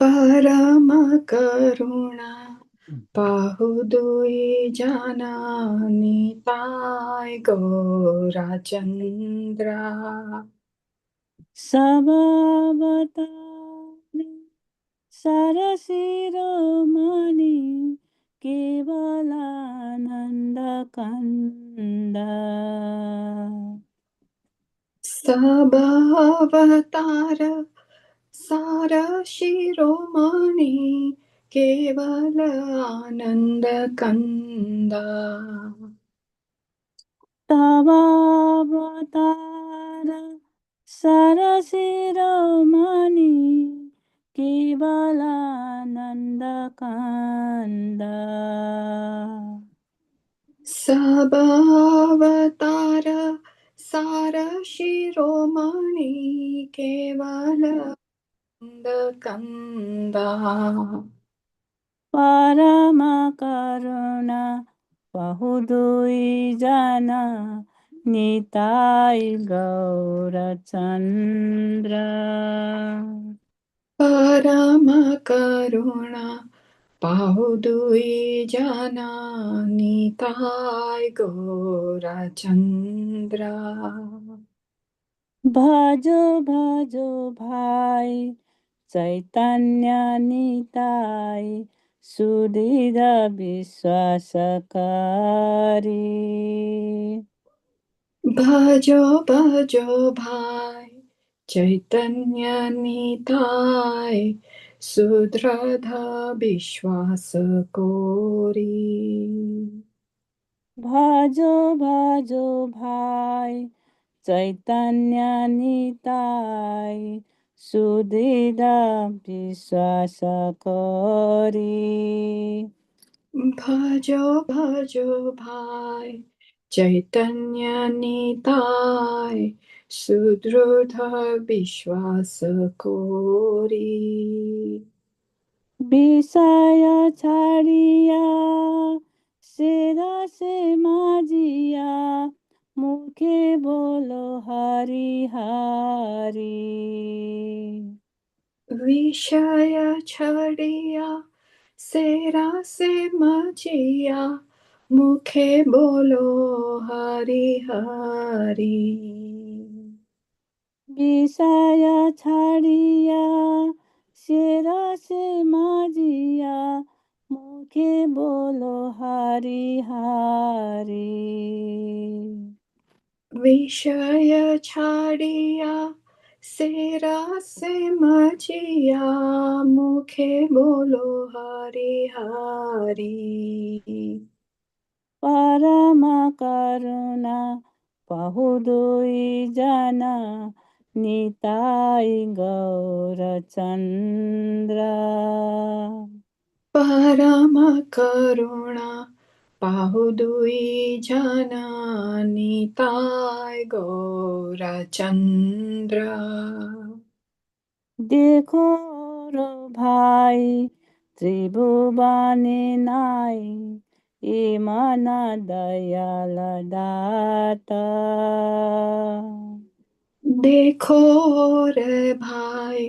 परम करुणा बहुदुई जना निताय गौरा चंद्रा सबवतानि सरशिरोमणि केवलानन्दकन्द सब अवतार सार शिरोमणि केवल आनंद कंदा तवावतार सरशिरोमणि केवलानन्दकन्द सब अवतार सार शिरोमणि केवल आनंद कंदा परमकरुणा बहुदुई जना निताय गौरचन्द्र परम करुणा पाहुदुई जना निताय गौरा चंद्रा भजो भजो भाई चैतन्य निताय सुधीर विश्वासकारी भजो भजो भाई चैतन्य निताय सुदृढ़ विश्वास कोरी भजो भजो भाई चैतन्य निताय सुधीर विश्वास करी भजो भजो भाई चैतन्य निताय सुदृढ़ विश्वास कोरी বিষয় ছাড়িয়া সেরাসে মাজিয়া মুখে বলো হরি হরি विषय छड़िया सेरा से मजिया मुखे बोलो हरि हरि বিষয় ছাড়িয়া সেরাসে মাজিয়া মুখে বলো হরি হরি विषय छड़िया सेरा से मजिया मुखे बोलो हरि हरि परम करुणा बहुदुई जना निताय गौरचन्द्र परम करुणा पाहुदुई जना निताय गौरा चंद्र देखो रो भाई त्रिभुवने नाई ए मन दयाल दाता देखो रे भाई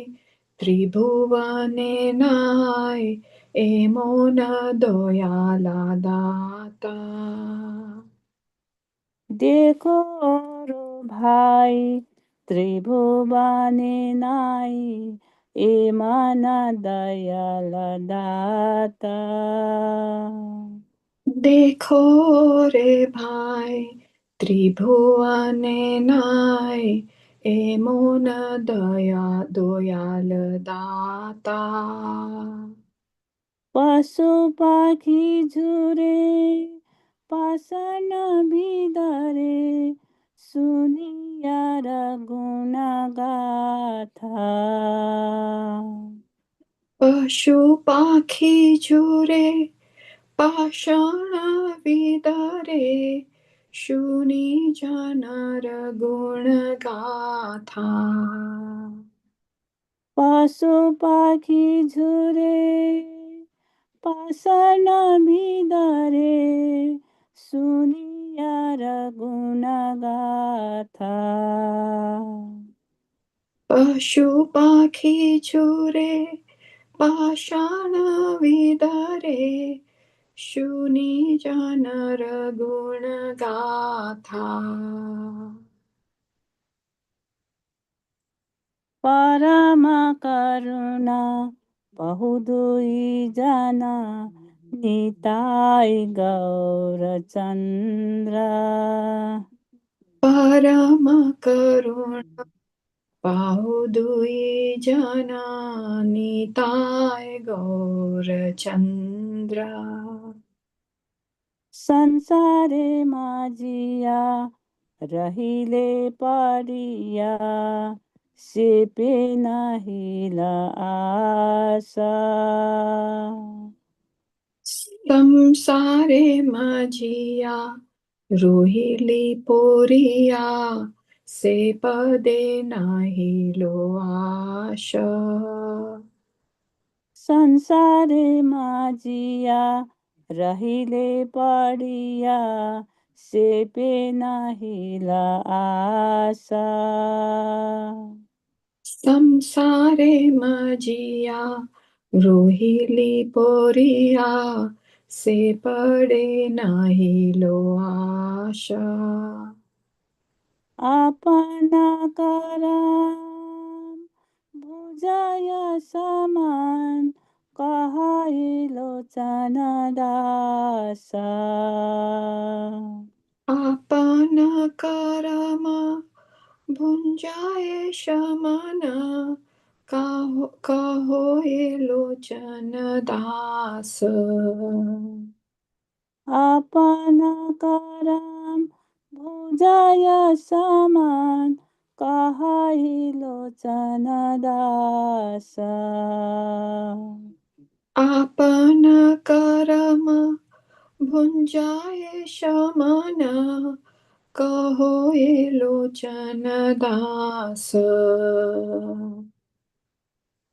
त्रिभुवने नाय एमोन दयाला दाता देखो रो भाई त्रिभुवने नाई ए मन दयाल दाता देखो रे भाई त्रिभुवने नाय एमोन दयाल दाता पशु पाखी झुरे पासन बिदरे सुनियार गुण गाथा पशु पाखी झुरे पाषाण विदरे शुनि जनर गुण गाथा पशु पाखी झुरे पासन बिदरे सुनियार गुण गाथा पशु पाखी झुरे पाषाणविदरे शूनिज नरगुणगाथा परम करुणा बहुदुई जना निताई गौरचन्द्र परम करुणा बहुदुई जना निताय गौरचन्द्र संसारे माझिया रहिले पडिया सिपे नाहिला आशा संसारे माझिया रोहिली पोरिया से पदे नाही लो आशा संसारे माझिया रहिले पडिया सिपे नाहिला आशा संसारे माझिया रोहिली पोरिया से पडे नाही लो आशा आपना कराम भुजय समान कहाइलो दासा आपण कर्म भुंजाए शमन कहो ये लोचन दास आपना कराम भुजय समान कहाइलो दासा आपण कर्म भुंजाए शमन कहो ये लोचन दास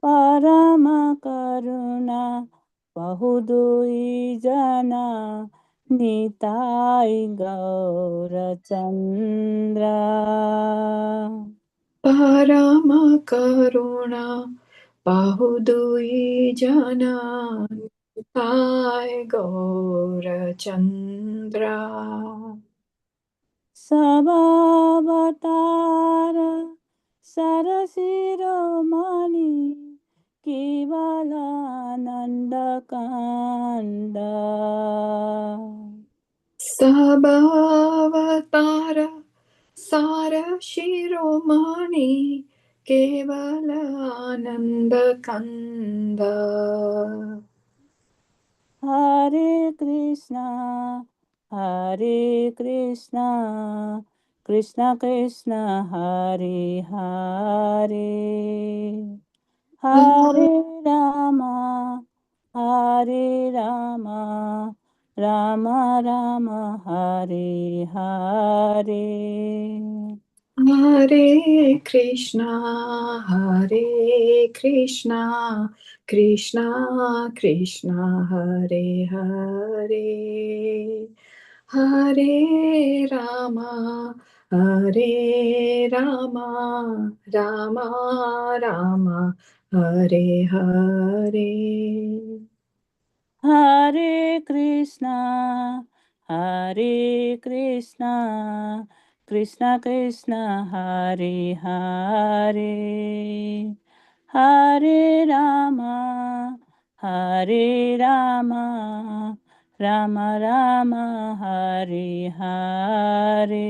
परम करुणा बहुदुई जना निताई गौरचन्द्र परम करुणा बहुदुई जना निताय गौरचन्द्र सबावतार सरशिरोमणि केवलानन्द कान्द सबअवतार सार शिरोमणि केवल आनंद कंद हरे कृष्णा हरे कृष्णा कृष्ण कृष्ण हरे हरे हरे रामा हरे Rama Ram Ram Hare Hare Hare Krishna Krishna Krishna Hare Hare Hare Rama Rama Rama Hare Hare Hare Krishna Krishna Krishna Hare Hare Hare Rama Ram Ram Hare Hare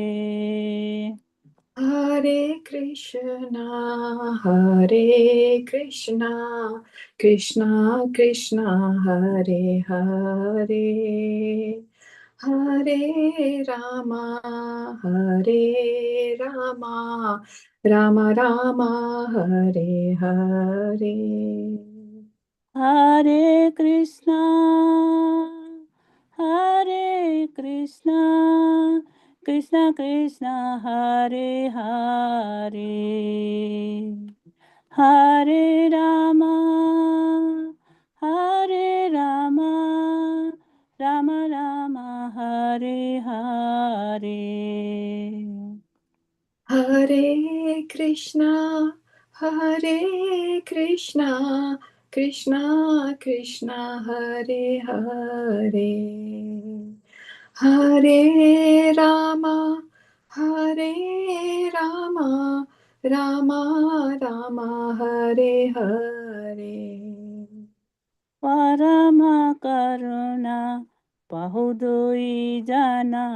Hare Krishna Krishna Krishna Hare Hare Hare Rama Ram Ram Hare Hare Hare Krishna Krishna Krishna Hare Hare Hare Rama Ram Ram Hare Hare Hare Krishna Krishna Krishna Hare Hare, Hare Rama Hare Rama, Rama Rama Hare Hare. परम करुणा बहुदुई जना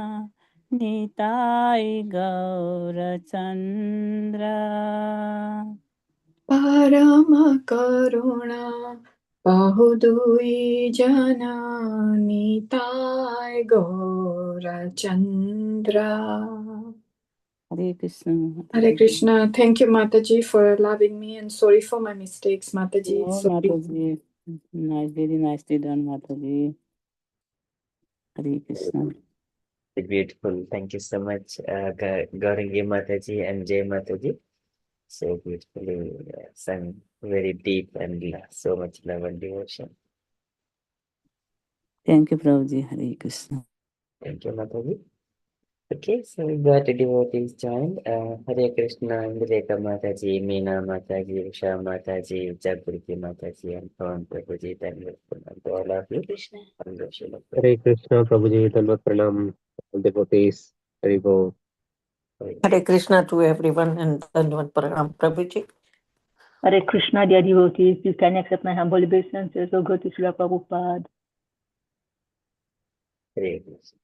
Nitai Gaurachandra Parama Karuna Bahudui Jana Nitai Gora Chandra. Hare Krishna. Hare Krishna. Thank you, Mataji, for allowing me, and sorry for my mistakes, Mataji. Oh, Sorry. Mataji. Nice, very nicely done, Mataji. Hare Krishna. Beautiful. Thank you so much, Gaurangi Mataji and Jay Mataji. So beautifully sung, very deep and so much love and devotion. Thank you, Prabhuji. Hare Krishna. Thank you, Mataji. Okay, so we got devotees joined. Hare Krishna, Indreka Mataji, Meena Mataji, Usha Mataji, Jagriti Mataji, and Pawan Prabhuji. Thank you to all of you. Krishna. Hare Krishna, Prabhuji, Dalvat Pranam, all devotees, Hare Bo. Hare Krishna to everyone and Dandavat Pranam, Prabhuji. Hare Krishna, dear devotees, you can accept my humble obeisances, O God, to Srila Prabhupada. Hare Krishna.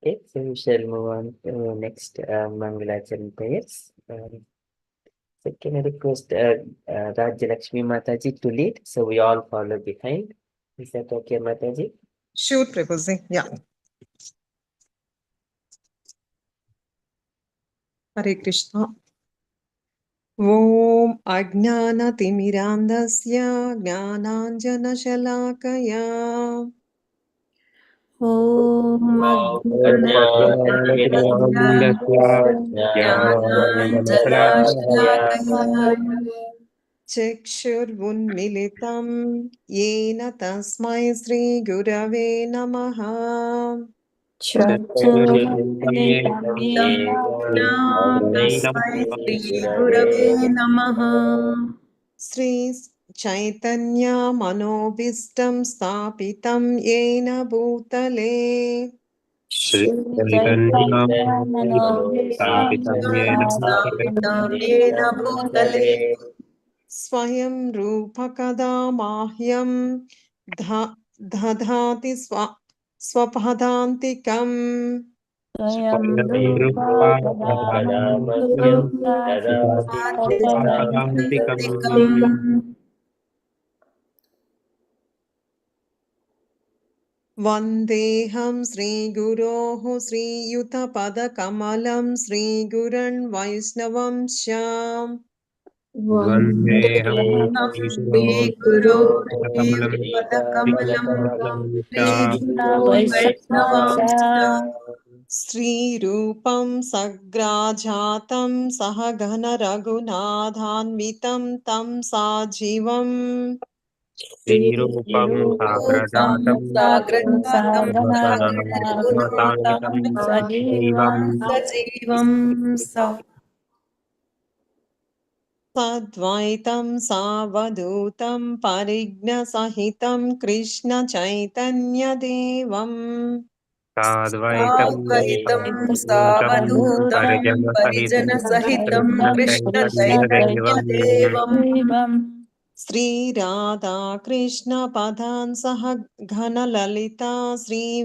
Okay, so we shall move on to next Mangalacharan prayers. So can I request Rajya Lakshmi Mataji to lead, so we all follow behind. Is that okay, Mataji? Sure, Prabhuji. Yeah. Hare Krishna. Om Ajnanatimirandasya Jnananjanashalakaya Om Chakshurvunmilitam Yena Tasmai Sri Gurave Namaha Sri Chaitanya Manobhistam Stapitam Yena Bhutale Shri Chaitanya Manobhistam Stapitam Yena Bhutale Swayam Rupakada Mahyam Dadhati Swapadantikam Swayam Rupa Kadamahyam Dadati Vandeham Sri Guroho Sri Yuta Pada Kamalam Sri Guran Vaisnavam Shyam Vandeham Sri Guru Vaishnava Sri Rupam Sagrajatam Sahagana Raghunadhanvitam Tam Sajivam Sri Rupam Sagrajatam Satanam Sajivam Sadvaitam Savadutam Parigna Sahitam Krishna Chaitanya Devam Sadvaitam Savadutam Parijana Sahitam Krishna Chaitanya Devam Sri Radha Krishna Padhan Sahagana Lalita Sri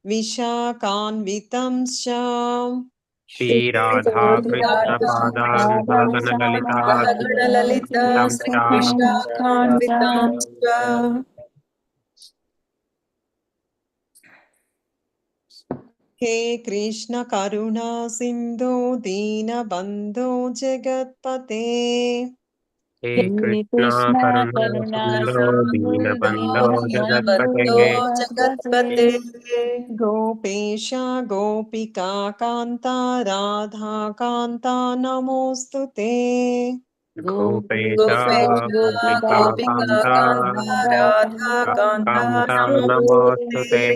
Vishakanvitam Sham Shri Radha Krishna Padan Sahagana Lalita Shri He Krishna Karuna Sindhu Dina Bandhu Jagatpate He Krishna Karuna Sindhu Dinabandho Jagatpate Gopesha Gopika Kanta Radha Kanta Namostute Gopesha Gopika Kanta Kanta Namostute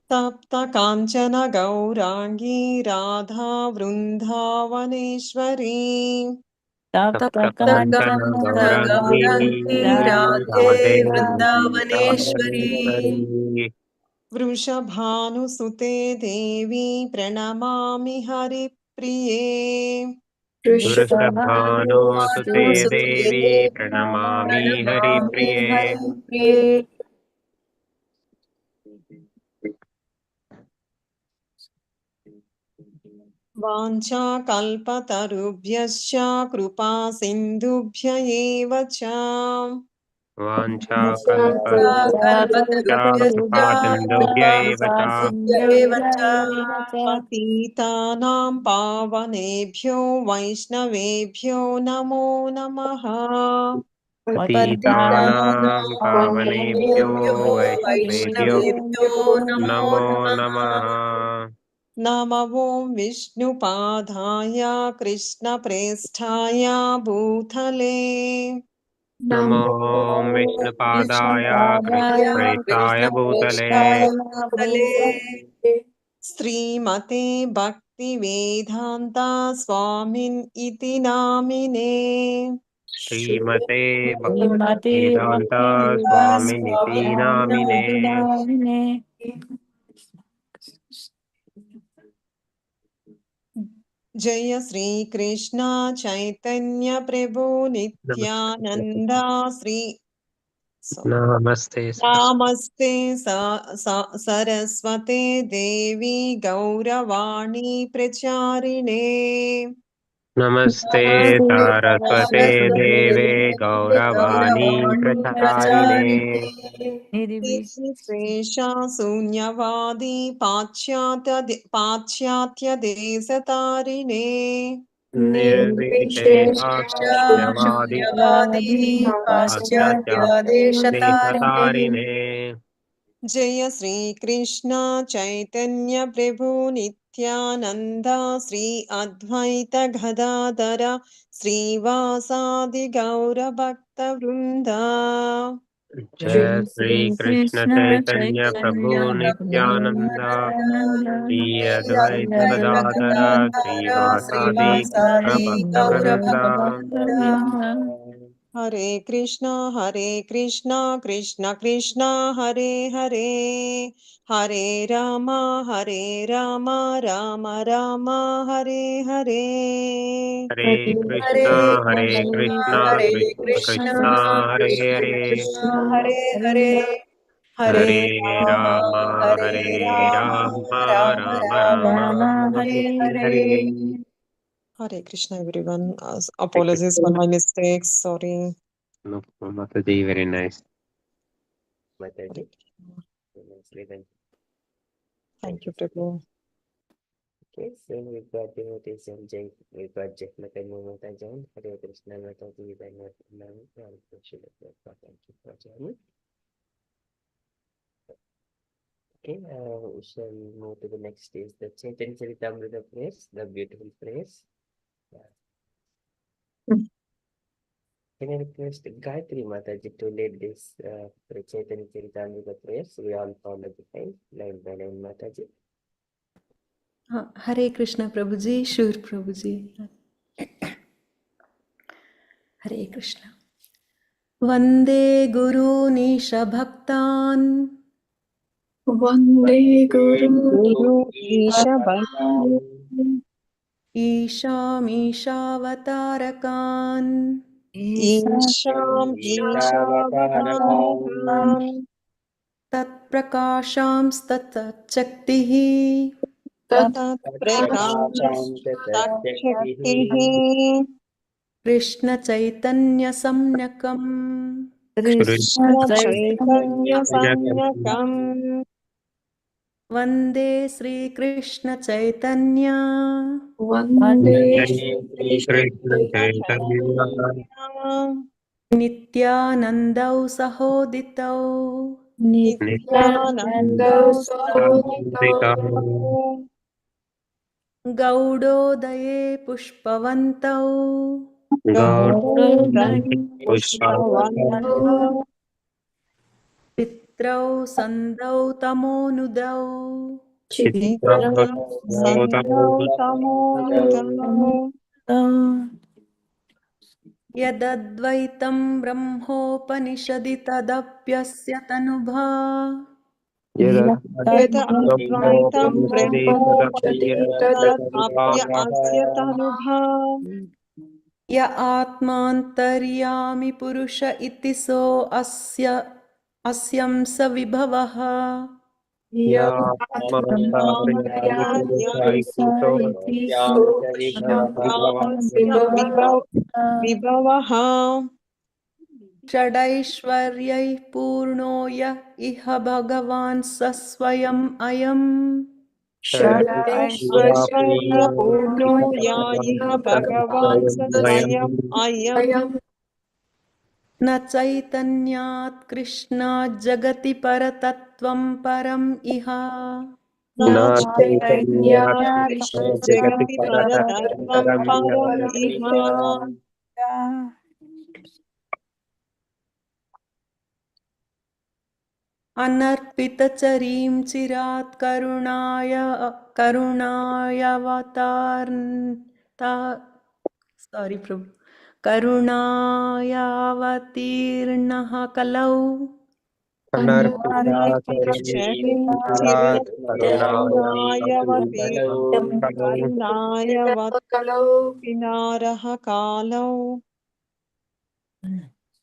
Tapta Kanchana Gaurangi Radha Vrundavaneshwari तप्तकाञ्चन गौराङ्गी Radhe Vrindavaneshwari वृषभानुसुते देवी प्रणमामि हरिप्रिये वृषभानुसुते देवी प्रणमामि प्रणमामि हरिप्रिये हरिप्रिये वाञ्छाकल्पतरुभ्यश्च कृपा सिन्धुभ्य एव च वाञ्छाकल्पतरुभ्यश्च कृपासिन्धुभ्य एव च एव च पतितानां पावनेभ्यो वैष्णवेभ्यो नमो नमः पतितानां पावनेभ्यो वैष्णवेभ्यो वैष्णवेभ्यो नमो नमो नमः नमः नमो विष्णुपादाय कृष्णप्रेष्ठाय भूतले नमो विष्णुपादाय कृष्णप्रेष्ठाय भूतले श्रीमते भक्तिवेदान्ता स्वामिन् इति नामिने श्रीमते वेदान्त स्वामिनिति नामिने जय श्रीकृष्ण चैतन्य प्रभु नित्यानन्द नमस्ते नमस्ते सरस्वते देवी गौरवाणी प्रचारिणे नमस्ते सारस्वते देवे गौरवाणी प्रचारिणे निर्विशेषा शून्यवादी पाश्चात्यदेशतारिणे निर्विशेषशून्यवादी शून्यवादी पाश्चात्यादेशतारिणे जय श्रीकृष्ण चैतन्य प्रभु नित्यानन्द श्री अद्वैत गदाधर श्रीवासादि गौरभक्तवृन्द जय श्री कृष्ण चैतन्य प्रभु नित्यानंद श्री अद्वैत गदाधर श्रीवासादि गौर भक्त वृंद हरे Krishna Krishna Krishna Hare Hare Hare Ram Ram Ram Hare Hare Hare Krishna Krishna Krishna Hare Hare Hare Hare Hare Hare Ram Ram Ram Ram Ram Ram Ram Hare Hare Hare Hare Hare Krishna everyone. Apologies for my mistakes. Sorry. No, Mataji, very nice. Mataji. Thank you, Prabhu. Okay, so we've got devotees and Jai, we've got Jai Mataji Mataji, Hare Krishna Mataji, Hare Krishna, thank you for joining. Okay, we shall move to the next stage, the Chaitanya Charitamrita prayers, the beautiful prayers. Can I request Gayatri Mataji to lead this Chaitanya Charitamrita prayers? We all follow the time, line by line, Mataji. हरे कृष्ण प्रभु जी शूर प्रभु जी हरे कृष्ण वंदे गुरूनीश भक्तान् वन्दे गुरु Guru Isha ईशामीशावतारकान् Isham Ishavatarakam तत्प्रकाशांस्तत्शक्तिः तत् Tat प्रकाश Prakasham Tat Shaktihi कृष्णचैतन्यसम्यकम् Krishna Chaitanya Sanyakam वन्दे श्रीकृष्णचैतन्य वन्दे Shri Krishna Chaitanya नित्यानन्दौ सहोदितौ नित्यानन्दौ Nityananda सहोदितौ गौडोदये पुष्पवन्तौ Gaudaya Pushpavanta पित्रौ सन्दौ तमोनुदौ चित्रं Sandau Tamo Nidau यदद्वैतं ब्रह्मोपनिषदि तदप्यस्य तनुभा यद अद्वैतं ब्रह्मोपनिषदि तदप्य अस्य तनुभा य आत्मान्तर्यामि पुरुष इति सो अस्यं स विभवः विभवः षडैश्वर्यैः पूर्णो य इह भगवान् स स्वयम् अयम् षडैश्वर्यपूर्णो या इह भगवान् स स्वयम् अयम् न चैतन्यात् कृष्णात् जगति परतत्त्वं परम् इह न चैतन्यात् कृष्ण जगति परतत्त्वं परम् इह अनर्पितचरीं चिरात् करुणायावतीर्णः कलौ अनर्पितचरिं चिरात् करुणायवतीर्णः कालौ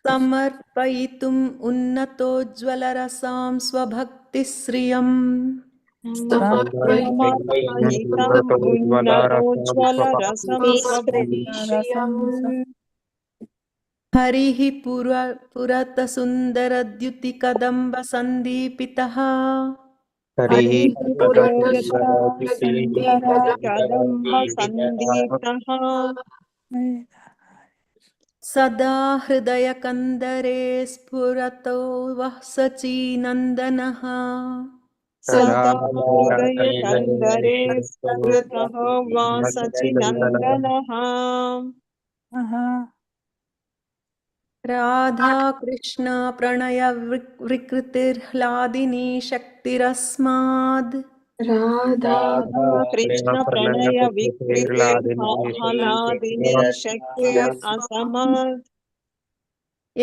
समर्पयितुम् उन्नतोज्ज्वलरसां स्वभक्तिश्रियम् समर्पयितम् उन्नतोज्ज्वलरसं स्वभक्तिश्रियम् हरिः पुरतसुन्दरद्युतिकदम्बसन्दीपितः कदम्ब सन्दीप्तः सदा हृदयकन्दरे स्फुरतो वः सचीनन्दनः सदा हृदयकन्दरे स्फुरतः वासचिनन्दनः राधाकृष्ण प्रणय विकृतिर्ह्लादिनी शक्तिरस्माद् राधा कृष्ण प्रणय विकृतिर्हलादिनी शक्तिर् असमत्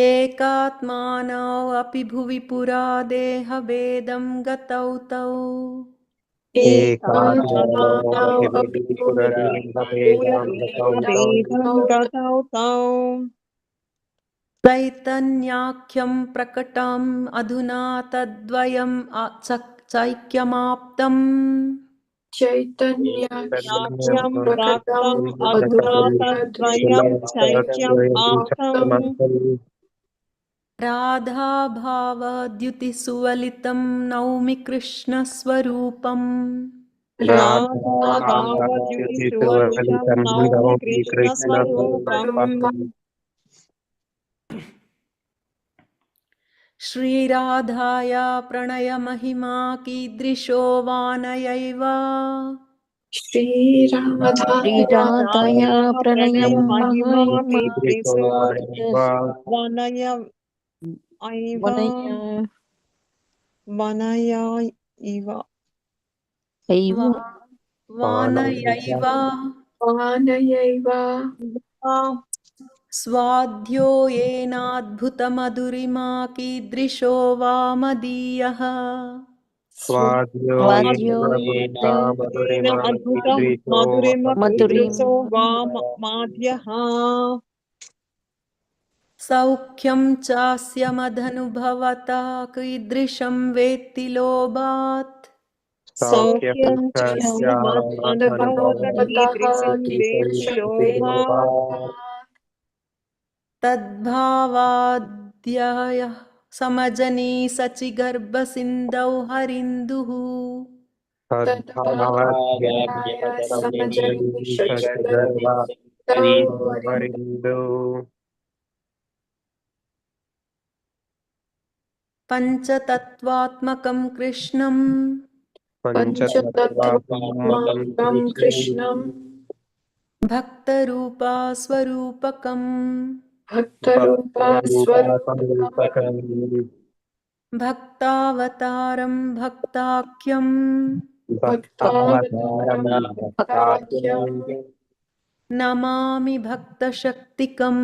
एकात्मानौ अपि भुवि पुरा देहभेदं गतौ तौ वेदं गतौ तौ चैतन्याख्यं प्रकटम् अधुना तद्वयम् चैक्यमाप्तम् चैतन्याख्यं प्राप्तम् अधुना तद्वयं चैक्यम् आप्तम् राधाभावद्युतिसुवलितं नौमि कृष्णस्वरूपम् राधाभावद्युतिसुवलितं नौमि कृष्णस्वरूपम् श्रीराधाया प्रणयमहिमा कीदृशो वानयैव श्रीराधाया प्रणयं महिमा कीदृशो वनया इव वानयैव स्वाध्यो येनाद्भुतमधुरिमा कीदृशो वा मदीयः अद्भुतं मधुरिमकीदृशो वा माध्यः सौख्यं चास्य मदनुभवता कीदृशं वेत्ति लोभात् सौख्यं च अनुभवत कीदृशं वेत्ति लोभात् तद्भावाद्यः समजनी सचिगर्भसिन्धौ हरिन्दुः पञ्चतत्त्वात्मकं कृष्णं भक्तरूपा स्वरूपकम् भक्तावतारं भक्ताख्यं नमामि भक्तशक्तिकम्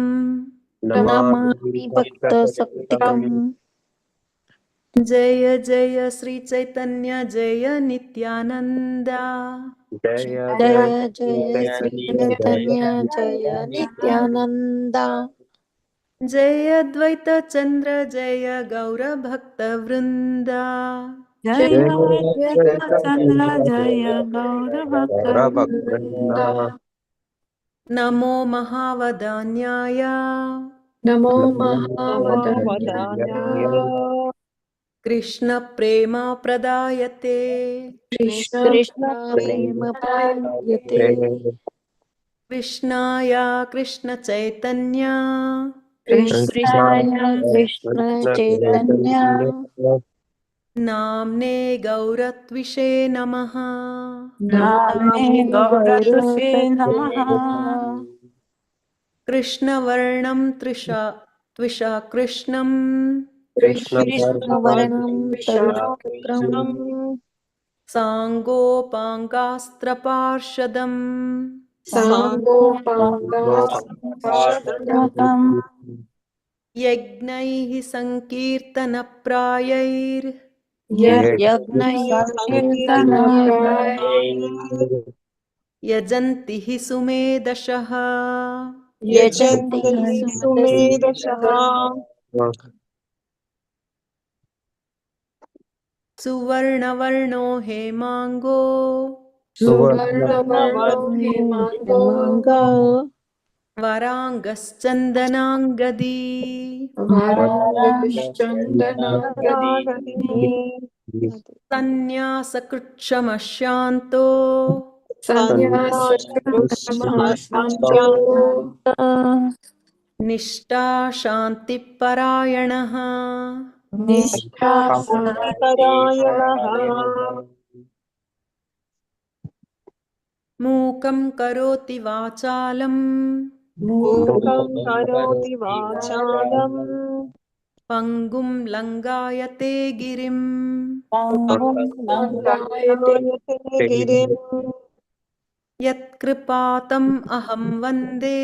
नमामि भक्तशक्तिकम् जय जय श्री चैतन्य जय नित्यानंद Jaya जय जय श्री Jaya चैतन्य जय नित्यानंद जय अद्वैत चंद्र जय गौर भक्त वृंद जय चंद्र जय गौर वृंदा। नमो महावदान्याय नमो वदान्याय महावदनाय कृष्ण प्रेम प्रदायते कृष्ण कृष्ण प्रेम प्रदायते कृष्णाय कृष्ण चैतन्य कृष्णाय कृष्णाय कृष्ण चैतन्य नाम्ने गौरत्विषे नमः नाम्ने गौरतुषे नमः कृष्णवर्णं त्विषा कृष्णं कृष्णवर्णं तरुशुक्रम् कृष्णम् साङ्गोपाङ्गास्त्रपार्षदम् साङ्गोपाङ्गम् साङ्गोपाङ्गास्त्रपार्षदम् यज्ञैः यज्ञैः संकीर्तनाय यजन्ति हि सुमेधशः यजन्ति यजन्ति सुमदस्यः सुमेधसः सुवर्णवर्णो हेमाङ्गो सुवर्णवर्णो हेमाङ्गो हेमाङ्गो वराङ्गश्चन्दनाङ्गदी वराङ्गश्चन्दनाङ्गदी सन्न्यासकृच्छमशान्तो सन्न्यासकृतमः निष्ठा शान्तिपरायणः निष्ठा शान्तिपरायणः मूकं करोति वाचालम् मूकं करोति वाचालम् पङ्गुं लङ्गायते गिरिम् लङ्घयते लङ्घयते गिरिम् यत्कृपातम् अहं वन्दे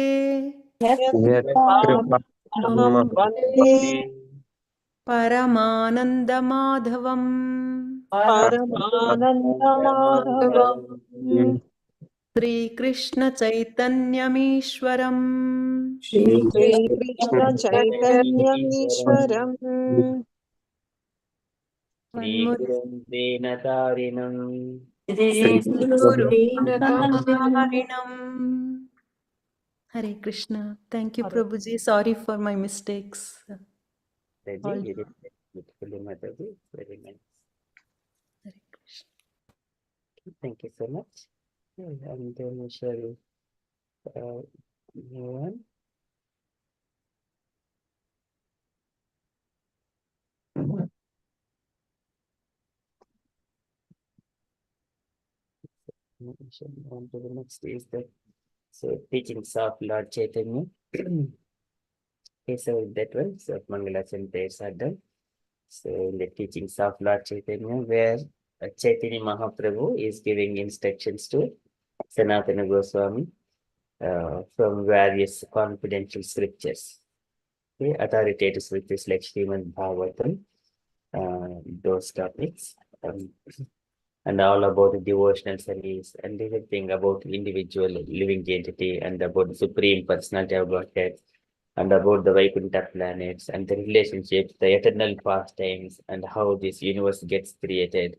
यत्कृपामहं वन्दे परमानन्दमाधवम् परमानन्दमाधवम् श्रीकृष्णचैतन्यमीश्वरम् श्रीकृष्णचैतन्यमीश्वरम् Deenatarinam श्रीगुरुदीनतारिणम् Hare Krishna. Thank you, Prabhuji. Sorry for my mistakes. All beautifully Mataji. Very nice. Hare Krishna. Thank you so much. And then we shall move on. We shall move on to the next is the teachings of Lord Chaitanya. Okay, so with that one, so Mangalachan prayers are done. So in the teachings of Lord Chaitanya, where Chaitanya Mahaprabhu is giving instructions to Sanatana Goswami from various confidential scriptures. Okay, authoritative scriptures like Srimad Bhagavatam, those topics, and all about the devotional service and everything about individual living entity and about the Supreme Personality of Godhead and about the Vaikuntha planets and the relationships, the eternal pastimes and how this universe gets created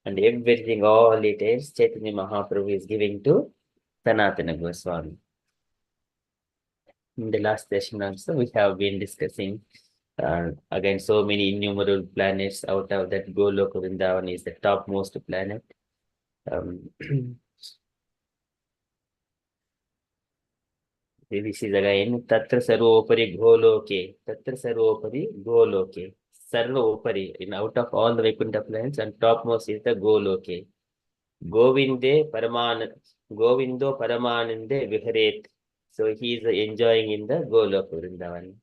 and everything, all it is, Chaitanya Mahaprabhu is giving to Sanatana Goswami. In the last session also, we have been discussing again so many innumerable planets. Out of that, Goloka Vrindavan is the topmost planet. This is again Tatra Sarvopari Goloke. Tatra Sarvopari Goloke. Sarvopari, in out of all the Vaikuntha planets, and topmost is the Goloke. Govindo Paramanande Viharet. So he is enjoying in the Goloka Vrindavan.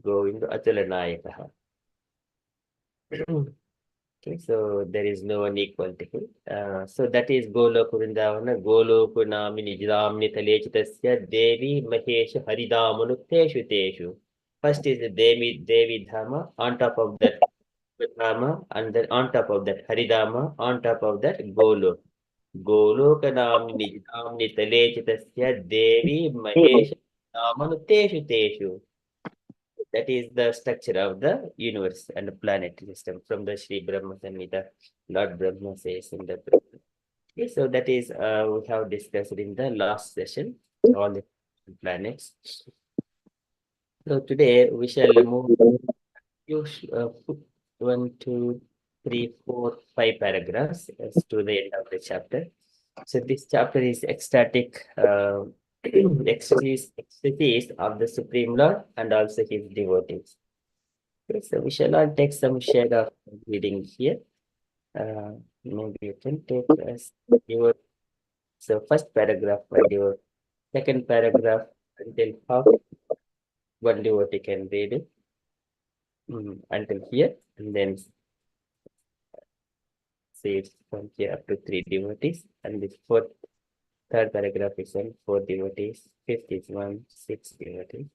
Govindo Achalanayakaha. Okay, so there is no one equal to him. So that is Goloka Vrindavana, Goloka Namini Jidamni Talechitasya Devi Mahesa Haridamanuteshu Teshu. First is the Devi Dhama, on top of that Dhama, and then on top of that Haridama, on top of that Goloka. Goloka Namini Jidamni Talechitasya Devi Mahesa Haridamanuteshu Teshu. That is the structure of the universe and the planet system from the Sri Brahma Samhita. Lord Brahma says in the okay, so that is we have discussed in the last session all the planets. So today we shall move put 1, 2, 3, 4, 5 paragraphs as to the end of the chapter. So this chapter is ecstatic ecstasies of the Supreme Lord and also his devotees. Okay, so we shall all take some share of reading here. Maybe you can take as your so first paragraph by your second paragraph until half. One devotee can read it until here, and then say it's from here up to 3 devotees, and this third paragraph is on 4 devotees, fifth is 1, 6 devotees,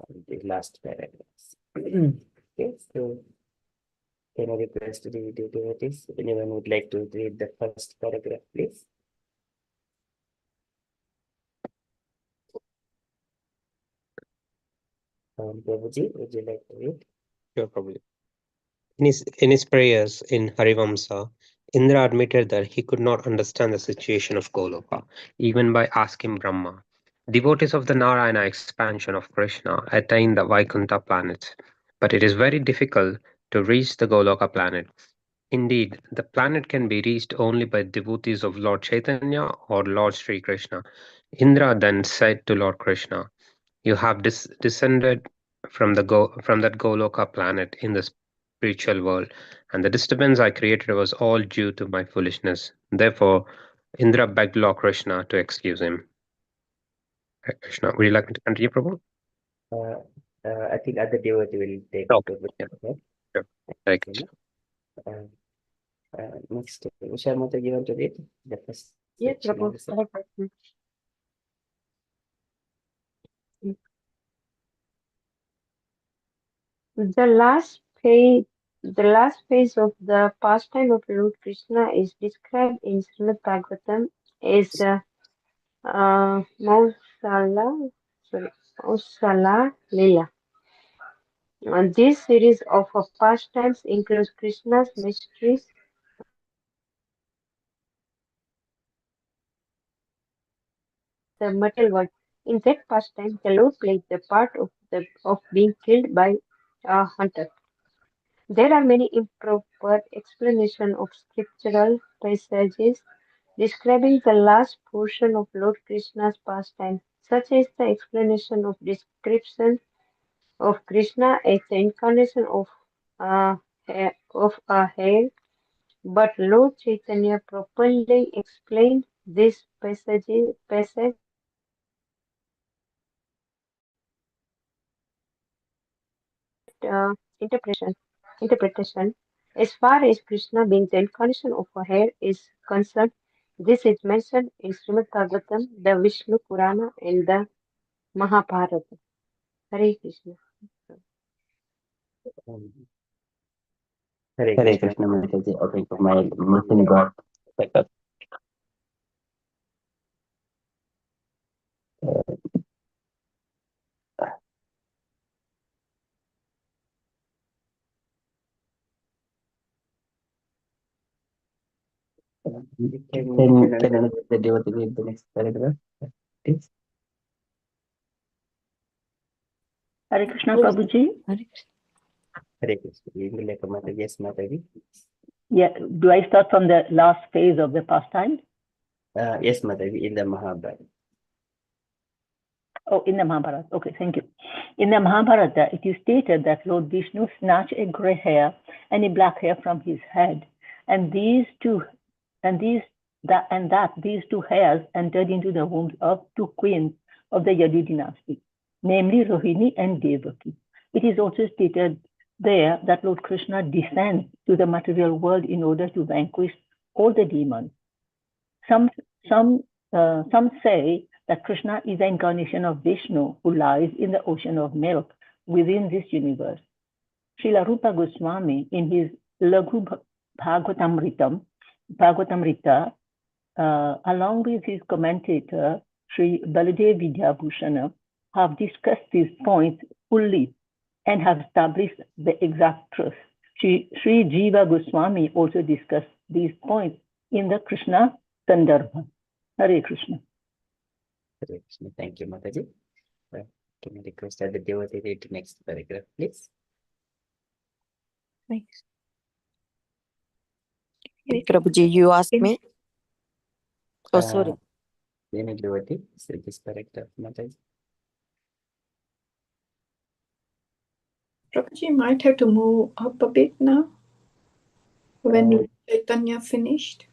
and the last paragraphs. Okay, so can I request the devotees? Anyone would like to read the first paragraph, please? Prabhuji, would you like to read? Sure, Prabhuji. In his prayers in Harivamsa, Indra admitted that he could not understand the situation of Goloka, even by asking Brahma. Devotees of the Narayana expansion of Krishna attain the Vaikuntha planets, but it is very difficult to reach the Goloka planet. Indeed, the planet can be reached only by devotees of Lord Chaitanya or Lord Sri Krishna. Indra then said to Lord Krishna, "You have descended from that Goloka planet in the spiritual world, and the disturbance I created was all due to my foolishness. Therefore, Indra begged Lord Krishna to excuse him." Hare Krishna, would you like me to continue, Prabhu? I think other devotee will take Okay. it. Yeah. Okay. Sure. Hare Krishna. Next, Usha Mata, you want to read the first Yes, section Prabhu. also? Hare Krishna. The last phase of the pastime of Lord Krishna is described in Srimad Bhagavatam as Mausala Lila. And this series of pastimes includes Krishna's mysteries the material world. In that pastime, the Lord plays the part of being killed by a hunter. There are many improper explanations of scriptural passages describing the last portion of Lord Krishna's pastime, such as the explanation of description of Krishna as the incarnation of a hare. But Lord Chaitanya properly explained this passage interpretation. As far as Krishna being the incarnation of a hare is concerned, this is mentioned in Srimad Bhagavatam, the Vishnu Purana, and the Mahabharata. Hare Krishna. Hare Hare Krishna. Krishna, Mataji. Okay, so my machine got stuck up. Can another devotee read the next paragraph, please? Hare Krishna, Prabhuji. Hare Krishna. Induleka Mata, yes, Mataji. Yeah, do I start from the last phase of the pastime? Yes, Mataji, in the Mahabharata. Oh, in the Mahabharata. Okay, thank you. In the Mahabharata, it is stated that Lord Vishnu snatched a gray hair and a black hair from his head, and these two hairs entered into the wombs of 2 queens of the Yadu dynasty, namely Rohini and Devaki. It is also stated there that Lord Krishna descends to the material world in order to vanquish all the demons. Some say that Krishna is the incarnation of Vishnu who lies in the ocean of milk within this universe. Srila Rupa Goswami, in his Laghu Bhagavatamrita, along with his commentator, Sri Baladev Vidyabhushana, have discussed these points fully and have established the exact truth. Sri Jiva Goswami also discussed these points in the Krishna Sandarbha. Hare Krishna. Hare Krishna. Thank you, Mataji. Can I request that the devotee read the next paragraph, please? Thanks. Prabhuji, you asked me? Oh, sorry. Any devotee, so this paragraph, Mataji. Prabhuji might have to move up a bit now when Lord Chaitanya finished.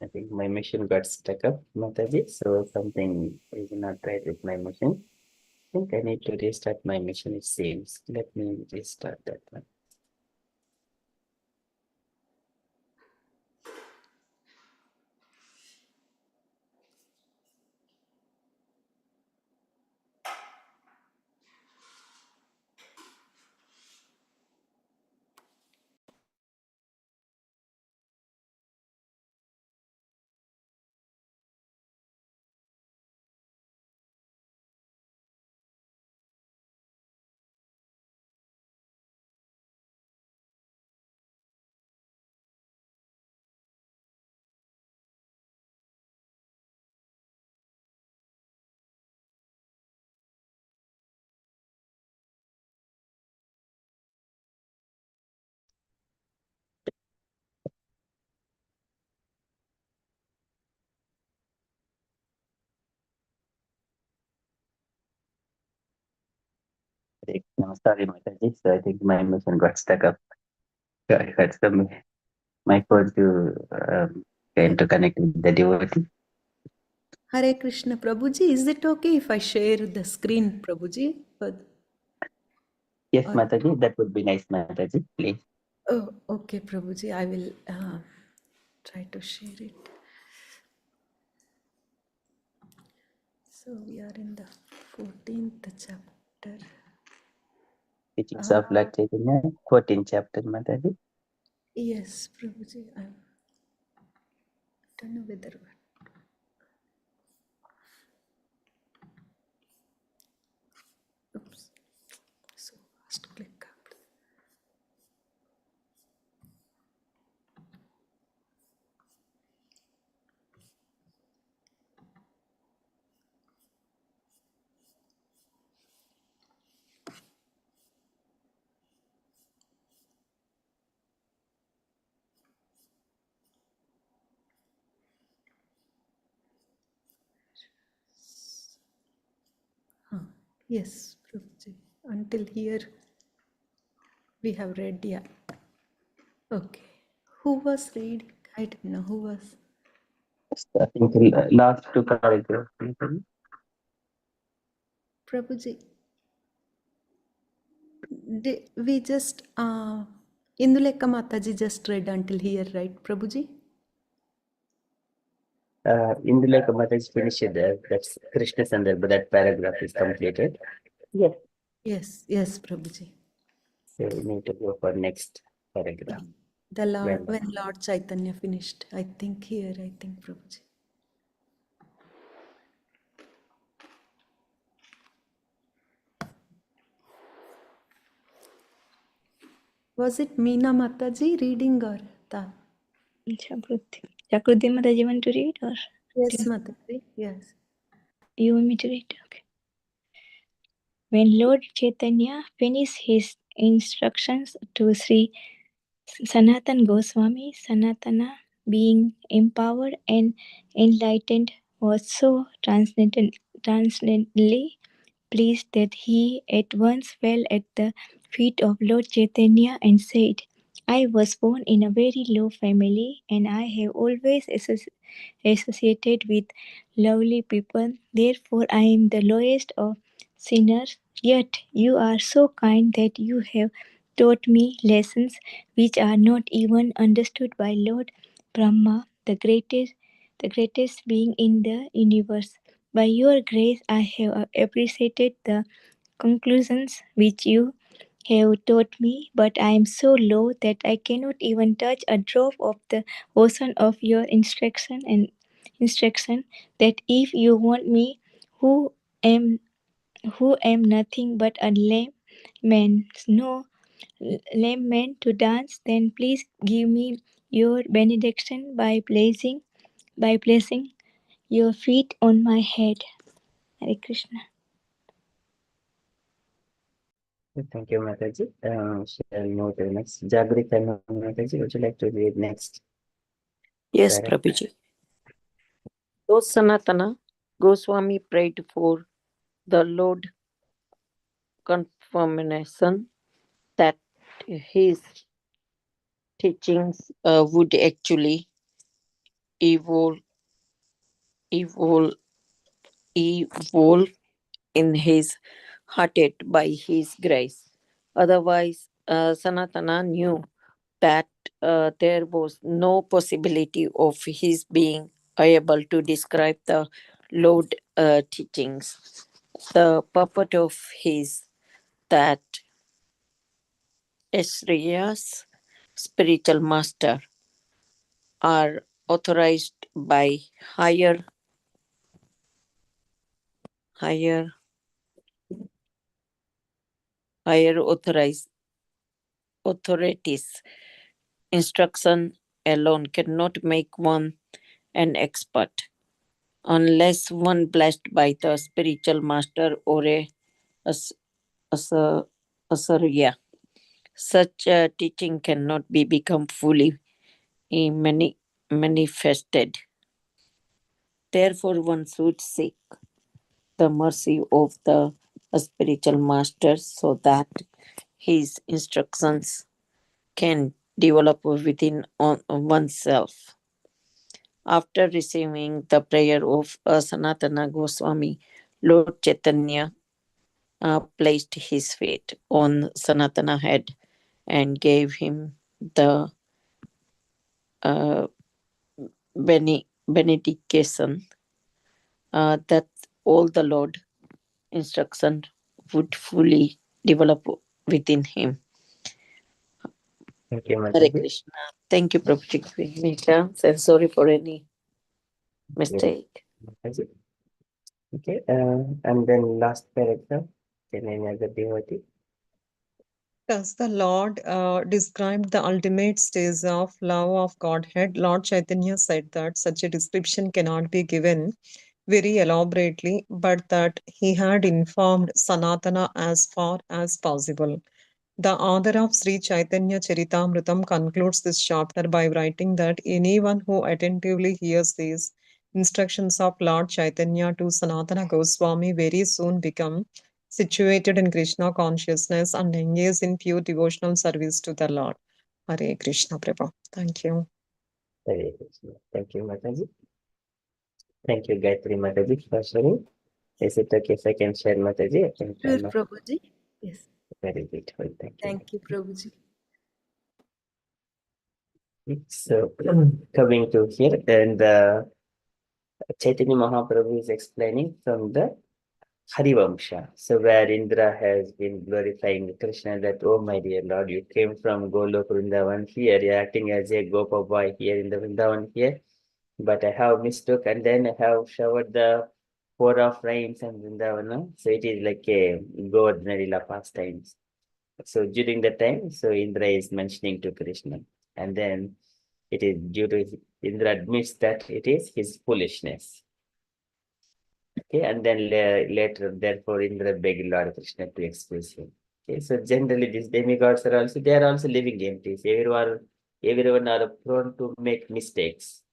I think my machine got stuck up, Mataji, so something is not right with my machine. I think I need to restart my machine, it seems. Let me restart that one. No, sorry, Mataji. So I think my machine got stuck up. So I had my phone to trying to connect with the devotee. Hare Krishna, Prabhuji. Is it okay if I share the screen, Prabhuji? Yes, Mataji, that would be nice, Mataji, please. Oh, okay, Prabhuji. I will try to share it. So we are in the 14th chapter. Teachings of Lord Chaitanya, 14th chapter, Mataji. Yes, Prabhuji. I don't know whether. Oops. So fast click. Yes, Prabhuji. Until here, we have read, yeah. Okay. Who was reading? I don't know who was. I think the last two paragraphs. Prabhuji. We just, Induleka Mataji just read until here, right, Prabhuji? Induleka Mataji finished there. That's Krishna Sandarbha, that paragraph is completed. Yes. Yes, Prabhuji. So we need to go for next paragraph. When Lord Chaitanya finished, I think Prabhuji. Was it Meena Mataji reading or Ta? Chakruti Mataji want to read or? Yes, Mataji, yes. You want me to read? Okay. When Lord Chaitanya finished his instructions to Sri Sanatana Goswami, Sanatana, being empowered and enlightened, was so transcendently pleased that he at once fell at the feet of Lord Chaitanya and said, I was born in a very low family and I have always associated with lovely people. Therefore, I am the lowest of sinners. Yet you are so kind that you have taught me lessons which are not even understood by Lord Brahma, the greatest being in the universe. By your grace, I have appreciated the conclusions which you have taught me, but I am so low that I cannot even touch a drop of the ocean of your instruction. That if you want me, who am nothing but a lame man, no lame man to dance, then please give me your benediction by placing your feet on my head. Hare Krishna. Thank you, Mataji. Shall move to the next. Jagrita Mataji, would you like to read next? Yes, Correct. Prabhuji. So Sanatana Goswami prayed for the Lord confirmation that his teachings would actually evolve, evolve, evolve in his hearted by his grace. Otherwise, Sanatana knew that there was no possibility of his being able to describe the Lord teachings. The purport of his that Shreyas, spiritual master, are authorized by higher authorized authorities. Instruction alone cannot make one an expert unless one blessed by the spiritual master or a as- as- asarya. Such teaching cannot be become fully manifested. Therefore, one should seek the mercy of the spiritual master so that his instructions can develop within oneself. After receiving the prayer of Sanatana Goswami, Lord Chaitanya placed his feet on Sanatana head and gave him the uh, benediction that all the Lord instruction would fully develop within him. Thank you, Hare Mataji. Krishna. Thank you, Prabhuji, for giving me a chance, and sorry for any mistake. Mataji. Okay, and then last paragraph. Can any other devotee? Thus, the Lord described the ultimate stage of love of Godhead. Lord Chaitanya said that such a description cannot be given very elaborately, but that he had informed Sanatana as far as possible. The author of Sri Chaitanya Charitamritham concludes this chapter by writing that anyone who attentively hears these instructions of Lord Chaitanya to Sanatana Goswami very soon become situated in Krishna consciousness and engage in pure devotional service to the Lord. Hare Krishna Prabhu. Thank you. Hare Krishna. Thank you, Mataji. Thank you, Gayatri Mataji, for sharing. Is it okay if I can share, Mataji? I can Sure, turn off. Prabhuji. Yes. Very beautiful. Thank you. Thank you, Prabhuji. So, coming to here, and Chaitanya Mahaprabhu is explaining from the Harivamsha. So, where Indra has been glorifying Krishna that, oh my dear Lord, you came from Goloka Vrindavan here, you're acting as a Gopa boy here in the Vrindavan here, but I have mistook and then I have showered the pour of rains and Vrindavana. So, it is like a ordinary pastimes. So, during the time, so Indra is mentioning to Krishna, and then it is due to Indra admits that it is his foolishness. Okay, and then later, therefore, Indra begged Lord Krishna to excuse him. Okay, so generally, these demigods are also they are also living entities. Everyone are prone to make mistakes.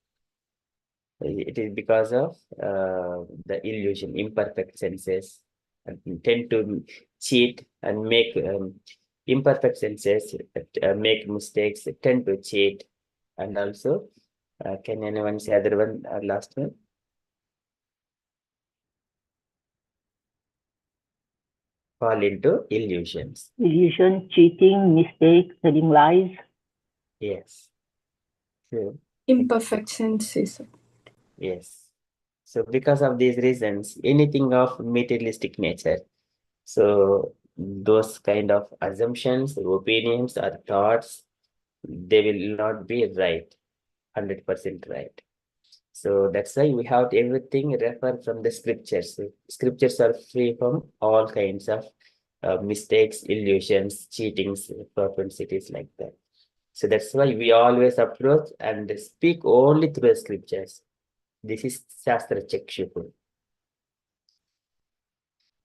It is because of the illusion, imperfect senses, and tend to cheat and make imperfect senses make mistakes, tend to cheat, and also can anyone say other one last one? fall into illusions. Illusion, cheating, mistake, telling lies. Yes. So, Imperfect senses. yes. So because of these reasons, anything of materialistic nature, so those kind of assumptions, opinions, or thoughts, they will not be right, 100% right. So that's why we have to everything refer from the scriptures. Scriptures are free from all kinds of mistakes, illusions, cheatings, propensities like that. So that's why we always approach and speak only through the scriptures. This is Shastra Chakshupur.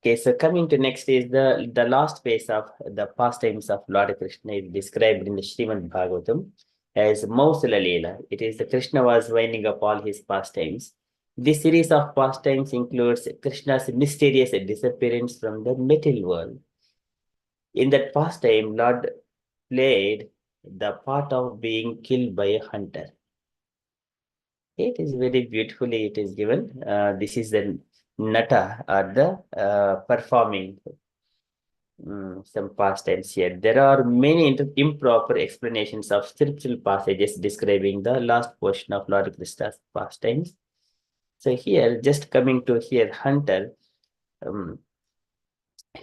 Okay, so coming to next is the last phase of the pastimes of Lord Krishna is described in the Srimad Bhagavatam as Mausala Leela. It is the Krishna was winding up all his pastimes. This series of pastimes includes Krishna's mysterious disappearance from the material world. In that pastime, Lord played the part of being killed by a hunter. It is very beautifully it is given. This is the nata or the performing some pastimes here. There are many improper explanations of scriptural passages describing the last portion of Lord Krishna's pastimes. So here, just coming to here, hunter, yata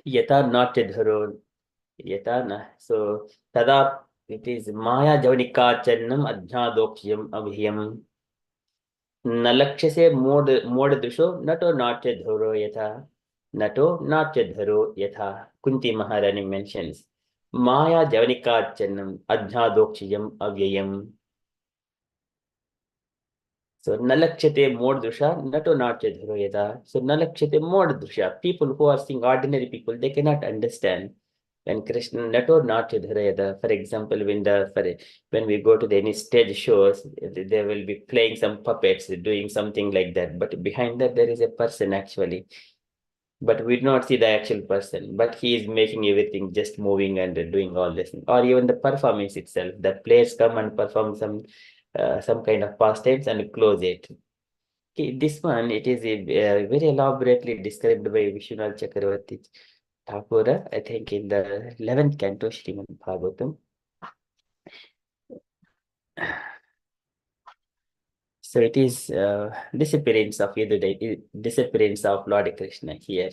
natyadharo, yata na. So tada it is maya javanika channam adhyadokhyam abhyam. न लक्ष्य से मोड़ दृशो नटो नाट्य धरो यथा नटो नाट्य धरो यथा कुंती महारानी mentions Maya जवनिकाचनम अध्यादोक्षयम अव्ययम. So nalakshate mod dusha nato natya dharo. So nalakshate mod dusha. People who are seeing ordinary people, they cannot understand. When Krishna nato natya dharo. For example, when we go to any stage shows, they will be playing some puppets, doing something like that. But behind that there is a person actually. But we do not see the actual person. But he is making everything just moving and doing all this. Or even the performance itself. The players come and perform some kind of pastimes and close it. Okay, this one, it is very elaborately described by Vishwanath Chakravarti Thakur, I think in the 11th canto Srimad Bhagavatam. So it is disappearance of disappearance of Lord Krishna here.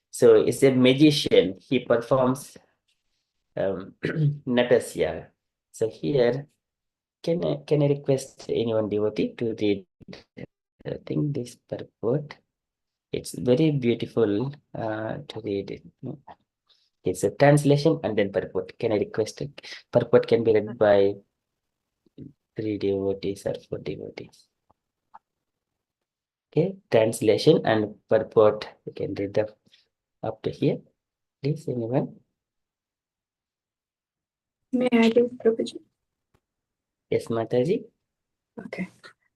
So it's a magician. He performs Natasya. So here, can I request anyone devotee to read I think this purport? It's very beautiful to read it. It's a translation and then purport. Can I request it? Purport can be read by 3 devotees or 4 devotees. Okay, translation and purport. You can read the up to here. Please, anyone? May I do, Prabhuji? Yes, Mataji. Okay.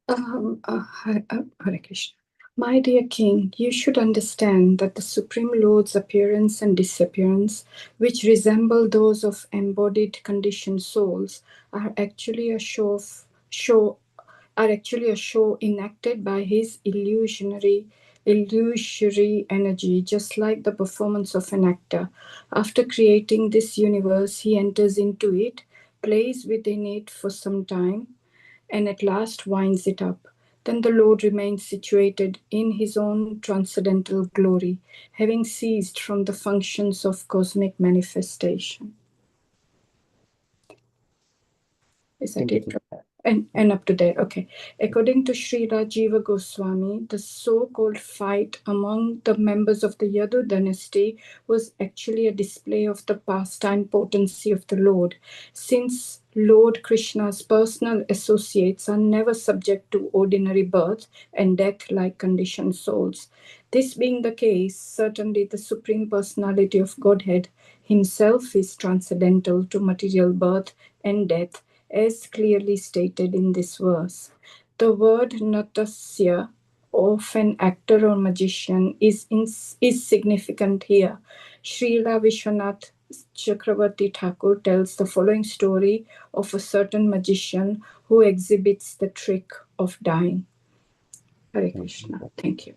Hare Krishna. My dear King, you should understand that the Supreme Lord's appearance and disappearance, which resemble those of embodied conditioned souls, are actually a show enacted by his illusory energy, just like the performance of an actor. After creating this universe, he enters into it, plays within it for some time, and at last winds it up. Then the Lord remains situated in his own transcendental glory, having ceased from the functions of cosmic manifestation. Is that it? And up to there, okay. According to Srila Jiva Goswami, the so-called fight among the members of the Yadu dynasty was actually a display of the pastime potency of the Lord, since Lord Krishna's personal associates are never subject to ordinary birth and death like conditioned souls. This being the case, certainly the Supreme Personality of Godhead himself is transcendental to material birth and death, as clearly stated in this verse. The word natasya of an actor or magician is significant here. Srila Vishwanath Chakravarti Thakur tells the following story of a certain magician who exhibits the trick of dying. Hare Krishna. Thank you.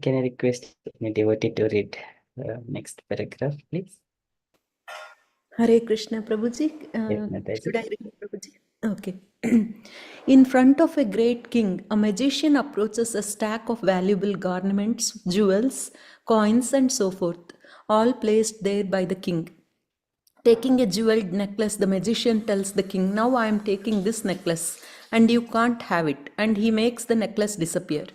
Can I request my devotee to read Next paragraph, please. Hare Krishna, Prabhuji. Yes, Mataji. Should I read, Prabhuji? Okay. In front of a great king, a magician approaches a stack of valuable garments, jewels, coins, and so forth, all placed there by the king. Taking a jeweled necklace, the magician tells the king, "Now I am taking this necklace, and you can't have it." And he makes the necklace disappear.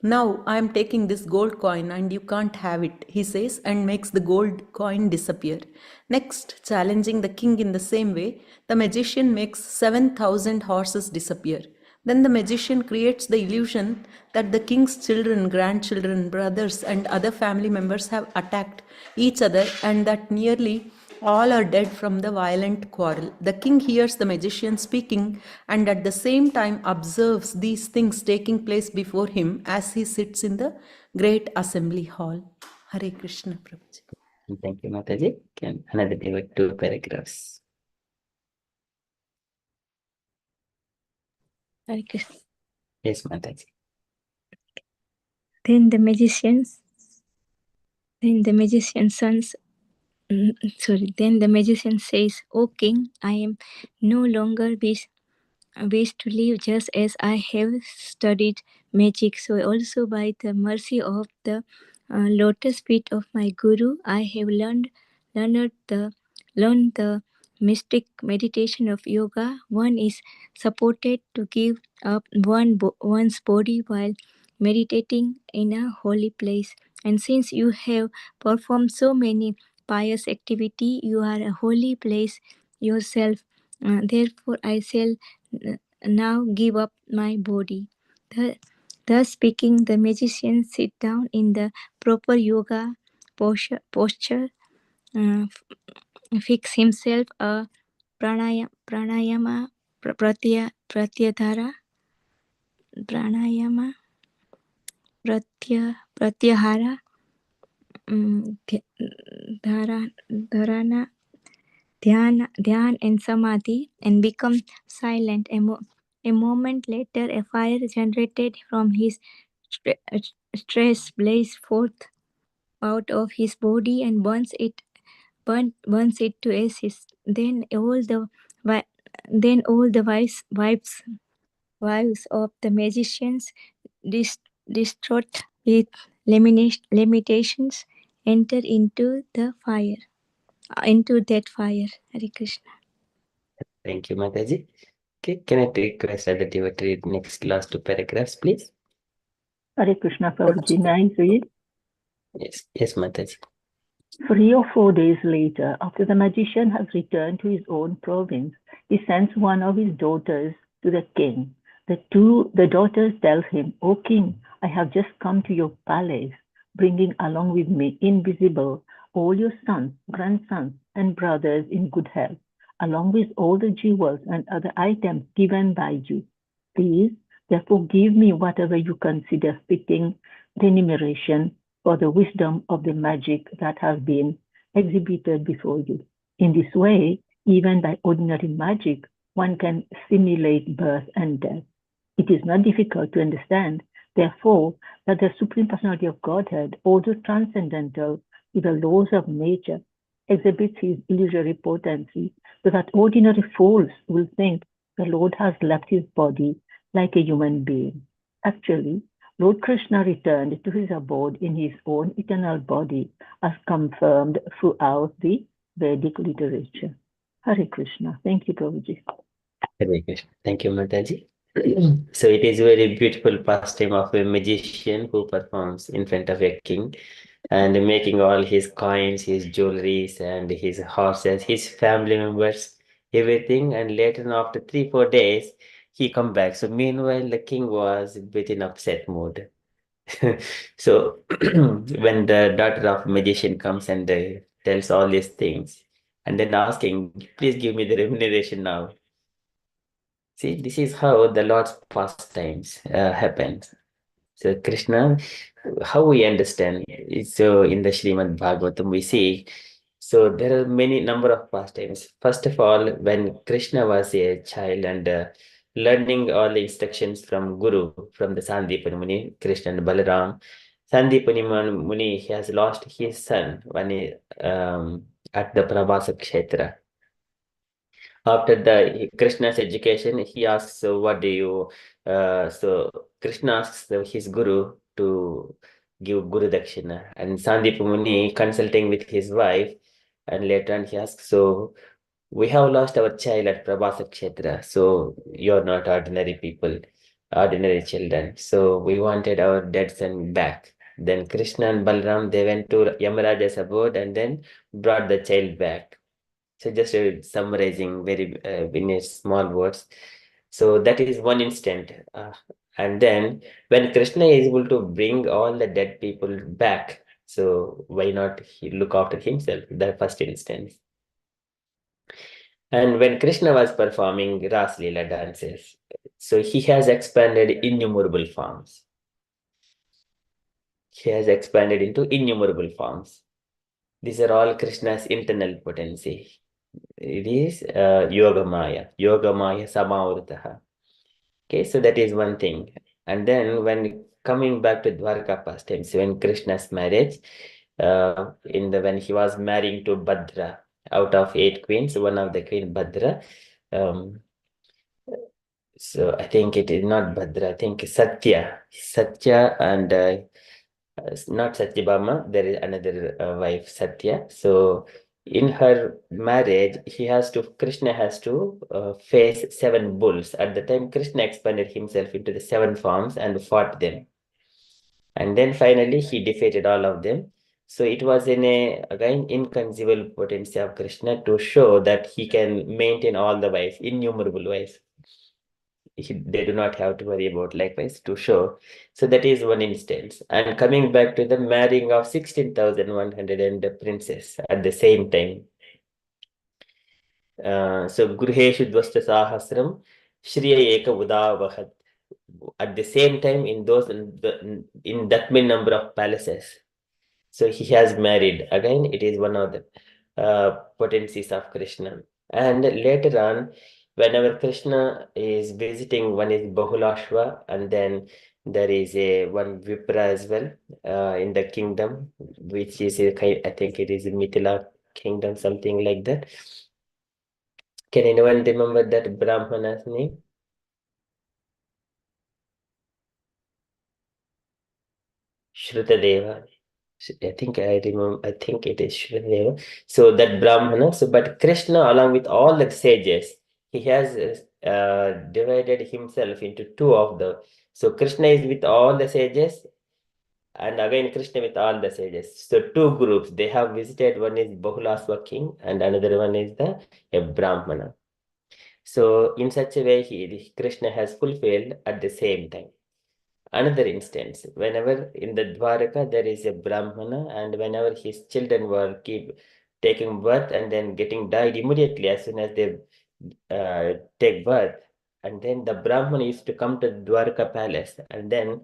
"Now I am taking this gold coin, and you can't have it," he says, and makes the gold coin disappear. Next, challenging the king in the same way, the magician makes 7,000 horses disappear. Then the magician creates the illusion that the king's children, grandchildren, brothers, and other family members have attacked each other, and that nearly all are dead from the violent quarrel. The king hears the magician speaking and at the same time observes these things taking place before him as he sits in the great assembly hall. Hare Krishna, Prabhuji. Thank you, Mataji. Can another day 2 paragraphs. Hare Krishna. Yes, Mataji. Then the magician's sons then the magician says, "O king, I am no longer wish to live just as I have studied magic. So also by the mercy of the lotus feet of my guru, I have learned the mystic meditation of yoga. One is supported to give up one's body while meditating in a holy place. And since you have performed so many pious activity, you are a holy place yourself. Therefore, I shall now give up my body." Thus speaking, the magician sit down in the proper yoga posture, fix himself a pranayama, pratyadhara, pranayama, pratyahara, dharana, dhyan and samadhi, and become silent. A moment later, a fire generated from his stress blazes forth out of his body and burns it to ashes. Then all the wives of the magicians, distraught with limitations, enter into that fire. Hare Krishna. Thank you, Mataji. Okay, can I request other devotee read next last 2 paragraphs, please? Hare Krishna, Prabhuji. May I read? Yes, Mataji. 3 or 4 days later, after the magician has returned to his own province, he sends one of his daughters to the king. The daughters tell him, "O king, I have just come to your palace, bringing along with me invisible all your sons, grandsons, and brothers in good health, along with all the jewels and other items given by you. Please, therefore, give me whatever you consider fitting remuneration for the wisdom of the magic that has been exhibited before you." In this way, even by ordinary magic, one can simulate birth and death. It is not difficult to understand, therefore, that the Supreme Personality of Godhead, although transcendental to the laws of nature, exhibits his illusory potency, so that ordinary fools will think the Lord has left his body like a human being. Actually, Lord Krishna returned to his abode in his own eternal body, as confirmed throughout the Vedic literature. Hare Krishna. Thank you, Prabhuji. Hare Krishna. Thank you, Mataji. So it is very beautiful pastime of a magician who performs in front of a king and making all his coins, his jewelries, and his horses, his family members, everything. And later, after 3-4 days, he come back. So meanwhile, the king was a bit in upset mood. So when the daughter of magician comes and tells all these things, and then asking, "Please give me the remuneration now." See, this is how the Lord's pastimes happens. So Krishna, how we understand, so in the Srimad Bhagavatam we see, so there are many number of pastimes. First of all, when Krishna was a child and learning all the instructions from Guru, from the Sandeepan Muni, Krishna and Balaram, Sandipani Muni, he has lost his son when he, at the Prabhasa Kshetra. After the Krishna's education, he asks, so what do you, so Krishna asks his guru to give Guru Dakshina, and Sandeep Muni consulting with his wife, and later on he asks, so we have lost our child at Prabhasa Kshetra, so you're not ordinary people, ordinary children, so we wanted our dead son back. Then Krishna and Balram, they went to Yamaraja's abode and then brought the child back. So just summarizing very in a small words. So that is one instant. And then when Krishna is able to bring all the dead people back, so why not he look after himself? The first instance. And when Krishna was performing Ras Leela dances, so he has expanded innumerable forms. He has expanded into innumerable forms. These are all Krishna's internal potency. It is Yoga Maya Samavritaha. Okay, so that is one thing. And then when coming back to Dwarka pastimes, when Krishna's marriage, when he was marrying to Bhadra, out of 8 queens, one of the queen Bhadra. So I think it is not Bhadra, I think Satya and not Satyabhama, there is another wife, Satya. So in her marriage, Krishna has to face 7 bulls. At the time, Krishna expanded himself into the 7 forms and fought them. And then finally, he defeated all of them. So it was again inconceivable potency of Krishna to show that he can maintain all the wives, innumerable wives. They do not have to worry about likewise to show. So that is one instance. And coming back to the marrying of 16,100 and the princess at the same time. So Gurheshu Dvasta Sahasram Shriya Eka Udavahat. At the same time, in that many number of palaces. So he has married. Again, it is one of the potencies of Krishna. And later on, whenever Krishna is visiting, one is Bahulashva, and then there is one Vipra as well in the kingdom, which is I think it is Mithila kingdom, something like that. Can anyone remember that Brahmana's name? Shrutadeva. I think it is Shrutadeva. So that Brahmana, but Krishna, along with all the sages, he has divided himself into 2 of the. So Krishna is with all the sages, and again Krishna with all the sages. So 2 groups they have visited. One is Bahulasva king, and another one is a Brahmana. So in such a way, Krishna has fulfilled at the same time. Another instance, whenever in the Dwaraka there is a Brahmana, and whenever his children were keep taking birth and then getting died immediately as soon as they take birth, and then the Brahmana used to come to the Dwaraka palace and then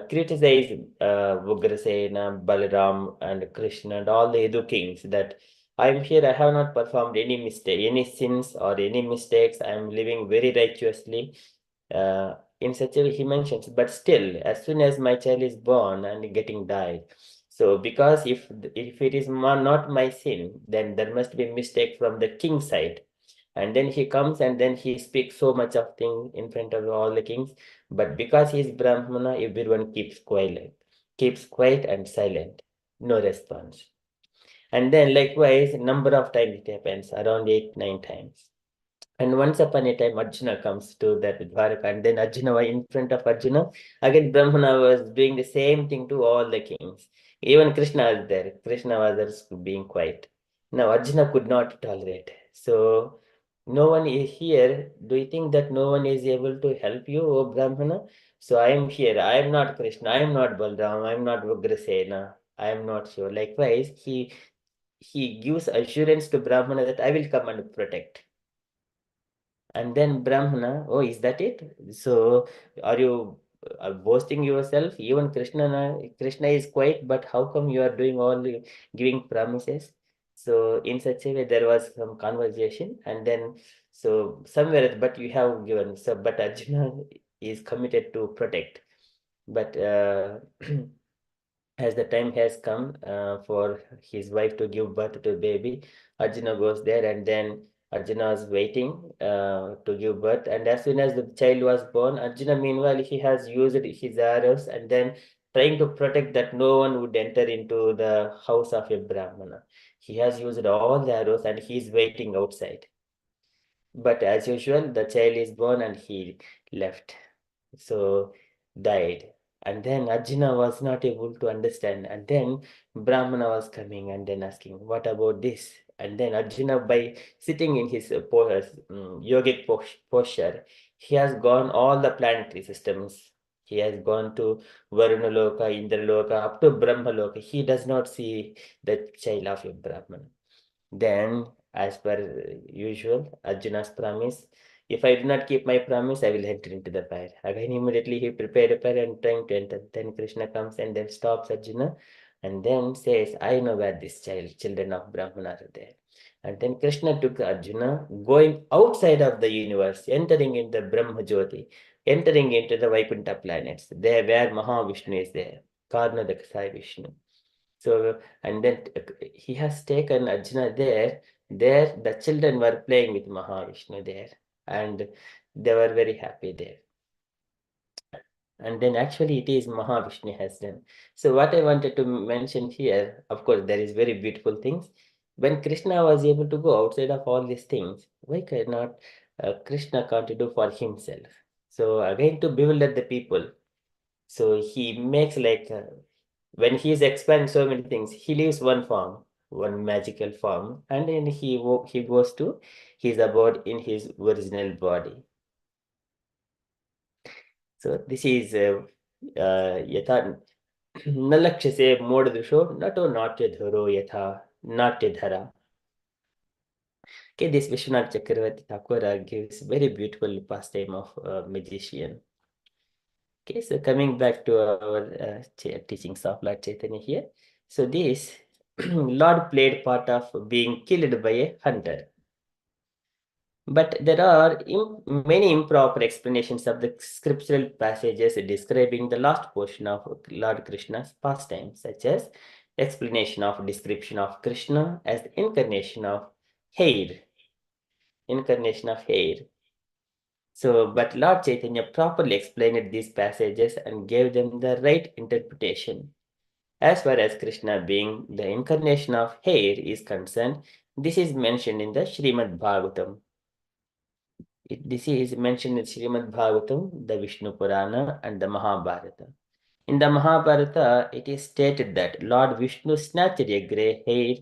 criticize Ugrasena, Balaram, and Krishna and all the Hindu kings that I am here, I have not performed any mistake, any sins or any mistakes. I am living very righteously. In such a way he mentions, but still, as soon as my child is born and getting died, so because if it is not my sin, then there must be a mistake from the king's side. And then he comes and then he speaks so much of things in front of all the kings, but because he is Brahmana, everyone keeps quiet and silent, no response. And then likewise, number of times it happens, around 8-9 times. And once upon a time, Arjuna comes to that Dwaraka, and then Arjuna was in front of Arjuna. Again, Brahmana was doing the same thing to all the kings. Even Krishna was there. Krishna was there being quiet. Now, Arjuna could not tolerate. So, no one is here. Do you think that no one is able to help you, O Brahmana? So, I am here. I am not Krishna. I am not Balram. I am not Ugrasena. I am not sure. Likewise, he gives assurance to Brahmana that I will come and protect. And then Brahmana, oh, is that it? So are you boasting yourself? Even Krishna is quiet, but how come you are doing all giving promises? So in such a way, there was some conversation, and then so somewhere, but you have given. So, but Arjuna is committed to protect. But as the time has come for his wife to give birth to a baby, Arjuna goes there, and then Arjuna was waiting to give birth. And as soon as the child was born, Arjuna, meanwhile, he has used his arrows and then trying to protect that no one would enter into the house of a Brahmana. He has used all the arrows and he is waiting outside. But as usual, the child is born and he left. So died. And then Arjuna was not able to understand. And then Brahmana was coming and then asking, what about this? And then Arjuna, by sitting in his yogic posture, he has gone all the planetary systems. He has gone to Varuna Loka, Indra Loka, up to Brahma Loka. He does not see the child of a Brahmana. Then, as per usual, Arjuna's promise, if I do not keep my promise, I will enter into the fire. Again, immediately he prepared a fire and trying to enter. Then Krishna comes and then stops Arjuna and then says, I know where this children of Brahmana are there. And then Krishna took Arjuna going outside of the universe, entering into Brahma Jyoti, entering into the Vaikuntha planets, there where Mahavishnu is there, Karnadakasai Vishnu. So, and then he has taken Arjuna there. There, the children were playing with Mahavishnu there, and they were very happy there. And then actually it is Mahavishnu has done. So what I wanted to mention here, of course, there is very beautiful things. When Krishna was able to go outside of all these things, why cannot Krishna can't do for himself? So again, to bewilder the people, so he makes like when he is expanding so many things, he leaves one form, one magical form, and then he goes to his abode in his original body. So this is yatha nalakshase modadusho nato natya dharo yatha natya dhara. Okay, this Vishwanath Chakravarti Thakur gives very beautiful pastime of magician. Okay, so coming back to our teachings of Lord Chaitanya here. So this Lord played part of being killed by a hunter. But there are many improper explanations of the scriptural passages describing the last portion of Lord Krishna's pastime, such as explanation of description of Krishna as the incarnation of hair. So, but Lord Chaitanya properly explained these passages and gave them the right interpretation. As far as Krishna being the incarnation of hair is concerned, this is mentioned in the Srimad Bhagavatam. This is mentioned in Srimad Bhagavatam, the Vishnu Purana, and the Mahabharata. In the Mahabharata, it is stated that Lord Vishnu snatched a grey hair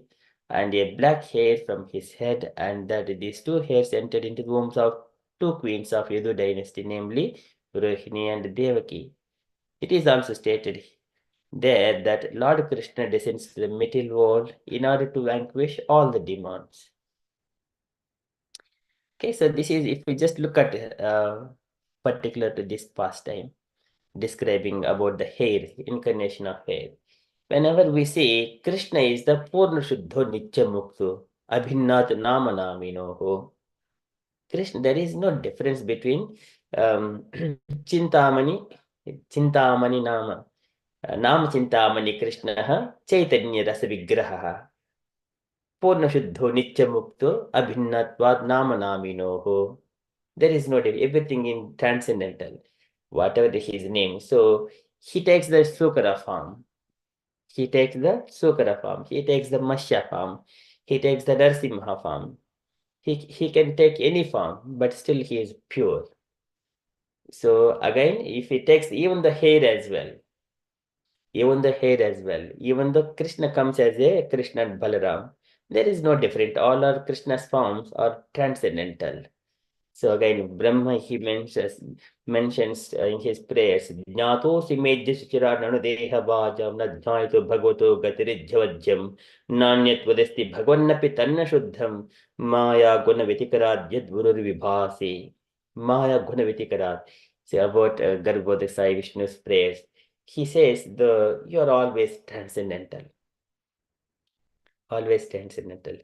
and a black hair from his head, and that these two hairs entered into the wombs of two queens of Yadu dynasty, namely Rohini and Devaki. It is also stated there that Lord Krishna descends to the material world in order to vanquish all the demons. Okay, so this is, if we just look at particular to this pastime, describing about the hair, incarnation of hair. Whenever we say Krishna is the Purna Shuddho Nitya Mukto, Abhinnat Nama Naminoho. Krishna, there is no difference between Chintamani Nama, Nama Chintamani Krishna, Chaitanya Rasa Vigraha. Purna Shuddho Nitya Mukto, Abhinnatvat Nama Naminoho. There is no difference, everything in transcendental, whatever his name. So he takes the Sukara form. He takes the Sukara form. He takes the Mashya form. He takes the Narsimha form. He can take any form, but still he is pure. So again, if he takes even the hair as well, even though Krishna comes as a Krishna and Balaram, there is no different. All our Krishna's forms are transcendental. So again, Brahma, he mentions in his prayers, Jnato simejyasuchira nanadeha bhajam nadhyaito bhagavato gatirijhavajyam nanyat vadesti bhagvannapi tanna shuddham maya guna vitikarat yad gurur vibhasi. Maya guna vitikarat. So about Garbhoda Sai Vishnu's prayers, he says, you are always transcendental. Always transcendental.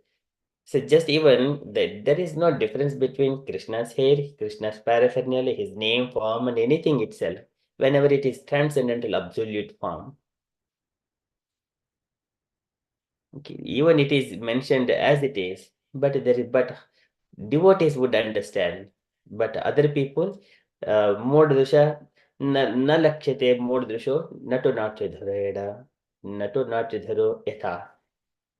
So just even there is no difference between Krishna's hair, Krishna's paraphernalia, his name, form, and anything itself, whenever it is transcendental absolute form. Okay, even it is mentioned as it is, but devotees would understand. But other people, modrusha na lakhyate modrusho nato natyadhareda nato natyadharo yatha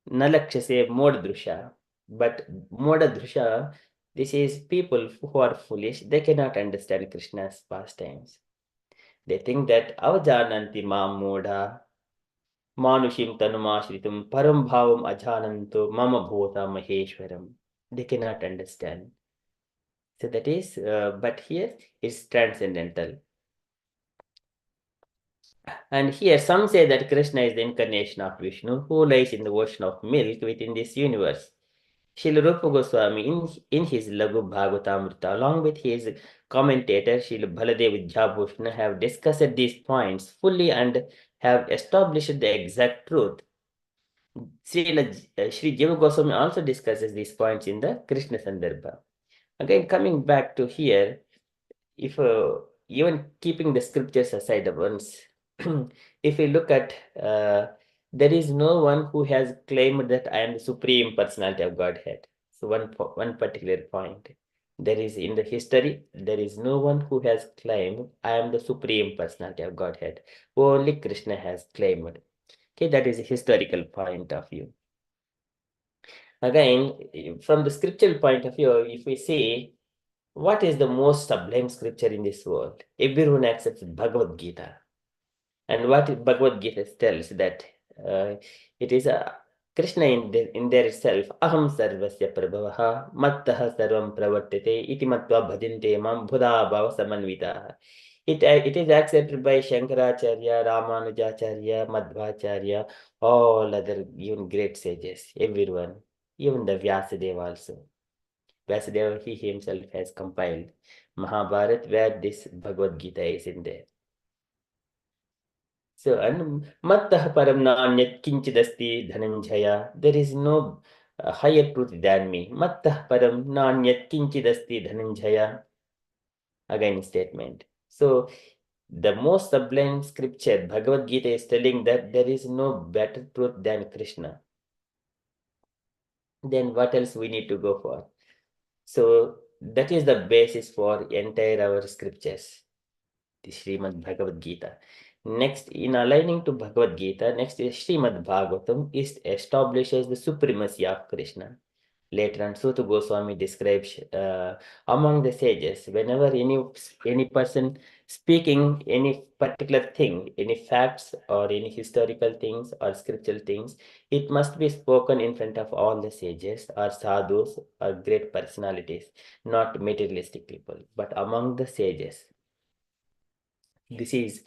na lakhyase modrusha. But modadrusha, this is people who are foolish. They cannot understand Krishna's pastimes. They think that avajananti mam modha Manushim tanumashritum param bhavam ajananto mama bhota maheshwaram. They cannot understand. So that is, but here is transcendental. And here some say that Krishna is the incarnation of Vishnu who lies in the ocean of milk within this universe. Srila Rupa Goswami in his Laghu Bhagavatamrita along with his commentator Srila Baladev Jhabhushna have discussed these points fully and have established the exact truth. Sri Jiva Goswami also discusses these points in the Krishna Sandarbha. Again, coming back to here, if even keeping the scriptures aside once, if we look at, there is no one who has claimed that I am the supreme personality of Godhead. So one particular point. There is in the history, there is no one who has claimed I am the supreme personality of Godhead. Only Krishna has claimed. Okay, that is a historical point of view. Again, from the scriptural point of view, if we see what is the most sublime scripture in this world, everyone accepts Bhagavad Gita. And what Bhagavad Gita tells that it is a Krishna in there itself, aham sarvasya prabhavaha mattaha sarvam pravartate iti matva bhajante mam bhuda bhava samanvitaha. It is accepted by Shankaracharya, Ramanujacharya, Madhvacharya, all other even great sages, everyone, even the Vyasadeva also. Vasudeva, he himself has compiled Mahabharata where this Bhagavad Gita is in there. So, and mattah param nanyat kinchidasti dhananjaya. There is no higher truth than me. Mattah param nanyat kinchidasti dhananjaya. Again, statement. So, the most sublime scripture, Bhagavad Gita, is telling that there is no better truth than Krishna. Then what else we need to go for? So, that is the basis for entire our scriptures, the Srimad Bhagavad Gita. Next, in aligning to Bhagavad Gita, next is Srimad Bhagavatam establishes the supremacy of Krishna. Later on, Suta Goswami describes among the sages, whenever any person speaking any particular thing, any facts or any historical things or scriptural things, it must be spoken in front of all the sages or sadhus or great personalities, not materialistic people, but among the sages. This is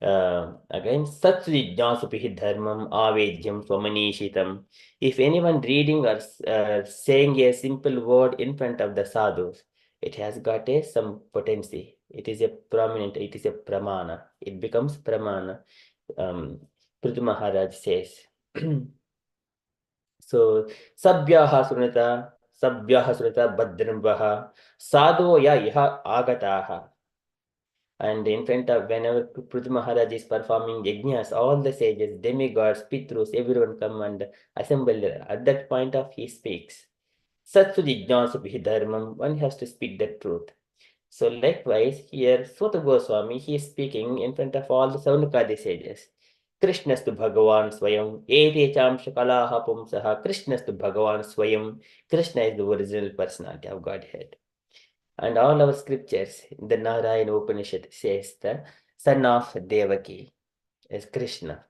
again Satsujnasupihi dharmam avedhyam swamanishitam. If anyone reading or saying a simple word in front of the sadhus, it has got some potency. It is a prominent, it is a pramana. It becomes pramana. Prithu Maharaj says. So, sabhyaha sunata badranvaha sadho ya iha agataha. And in front of whenever Prithu Maharaj is performing yajnas, all the sages, demigods, pitrus, everyone come and assemble there. At that point of he speaks. Satsu jijnasubhi dharmam, one has to speak the truth. So likewise, here Suta Goswami, he is speaking in front of all the Saunakadi sages. Krishnastu Bhagavan Swayam, Ete Chamsha Kalaha Pumsaha, Krishnastu Bhagavan Swayam. Krishna is the original personality of Godhead. And all our scriptures, the Narayana Upanishad says the son of Devaki is Krishna.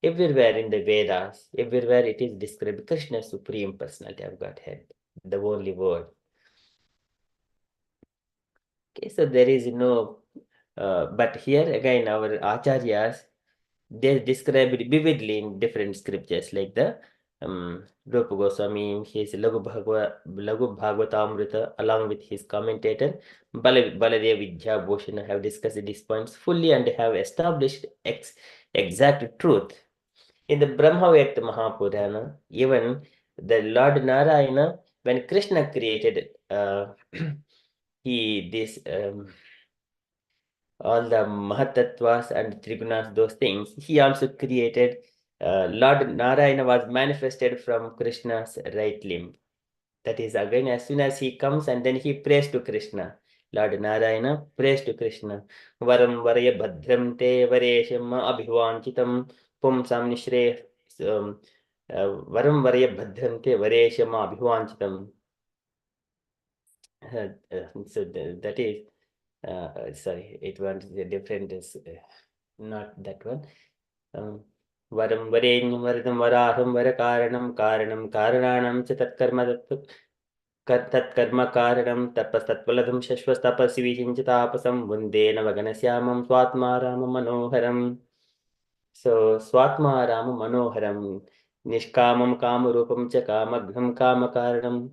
Everywhere in the Vedas, everywhere it is described Krishna, supreme personality of Godhead, the only word. Okay, so there is no, but here again our acharyas, they describe it vividly in different scriptures like the Rupa Goswami, his Laghu Bhagavatamrita, along with his commentator, Baladev Jhabhushana have discussed these points fully and have established exact truth. In the Brahmavyakta Mahapurana, even the Lord Narayana, when Krishna created all the Mahatatvas and Trigunas, those things, he also created Lord Narayana was manifested from Krishna's right limb. That is again, as soon as he comes and then he prays to Krishna. Lord Narayana prays to Krishna. Varam varaya bhadram te varesham abhivanchitam pumsam nishre varam varaya bhadram te varesham abhivanchitam. So that is, sorry, it was a different, not that one. वरं वरेण्यं वरदं वराहं वरकारणं कारणं कारणानां च तत्कर्म कारणं तपस्तत्फलदं शश्वतपसि विचिन्तितापसं वन्दे नवघनश्यामं स्वात्मा राममनोहरम्. So Swatma Rama Manoharam Nishkamam Kamarupam cha Kamagham Kamakaranam.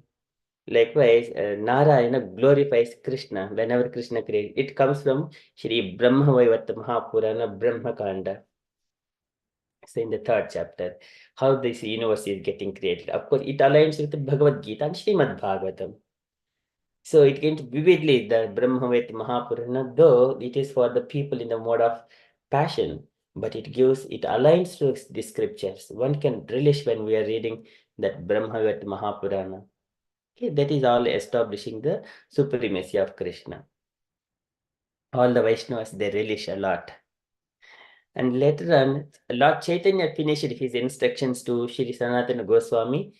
Likewise, Narayana glorifies Krishna whenever Krishna creates. It comes from Shri Brahma Vaivarta Mahapurana Brahma Kanda. So in the 3rd chapter, how this universe is getting created. Of course, it aligns with the Bhagavad Gita and Srimad Bhagavatam. So it can vividly the Brahmaveti Mahapurana, though it is for the people in the mode of passion, but it aligns to the scriptures. One can relish when we are reading that Brahmaveti Mahapurana. Okay, that is all establishing the supremacy of Krishna. All the Vaishnavas, they relish a lot. And later on, Lord Chaitanya finished his instructions to Sri Sanatana Goswami.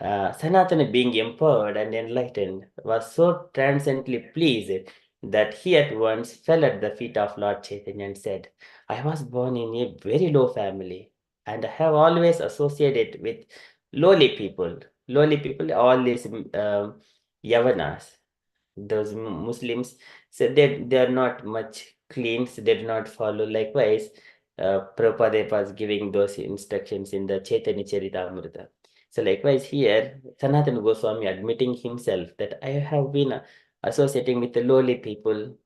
Sanatana, being empowered and enlightened, was so transcendently pleased that he at once fell at the feet of Lord Chaitanya and said, I was born in a very low family and I have always associated with lowly people. Lowly people, all these Yavanas, those Muslims, so they are not much clean, so they do not follow. Likewise, Prabhupada was giving those instructions in the Chaitanya Charitamrita. So likewise here, Sanatana Goswami admitting himself that I have been associating with the lowly people.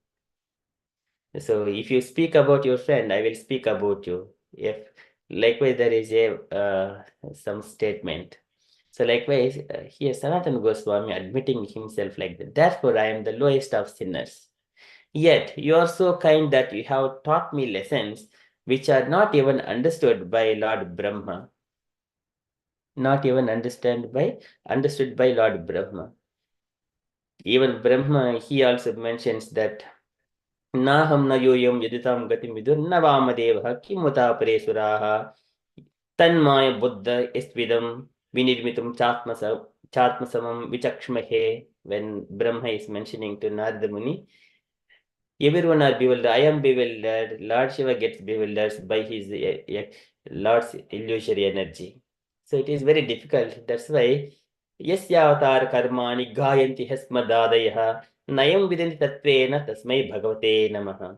So if you speak about your friend, I will speak about you. If likewise there is a some statement. So likewise here Sanatana Goswami admitting himself like that. Therefore I am the lowest of sinners. Yet you are so kind that you have taught me lessons which are not even understood by Lord Brahma. Not even understood by Lord Brahma. Even Brahma, he also mentions that Naham na yoyam yaditam gatim vidur navamadeva kimuta presuraha tanmaya buddha istvidam vinirmitum chatmasamam vichakshmahe. When Brahma is mentioning to Narada Muni, everyone are bewildered. I am bewildered. Lord Shiva gets bewildered by his Lord's illusory energy. So it is very difficult. That's why Yasyavatar karmani gayanti hasmadadayah nayam vidanti tatvena tasmai bhagavate namaha.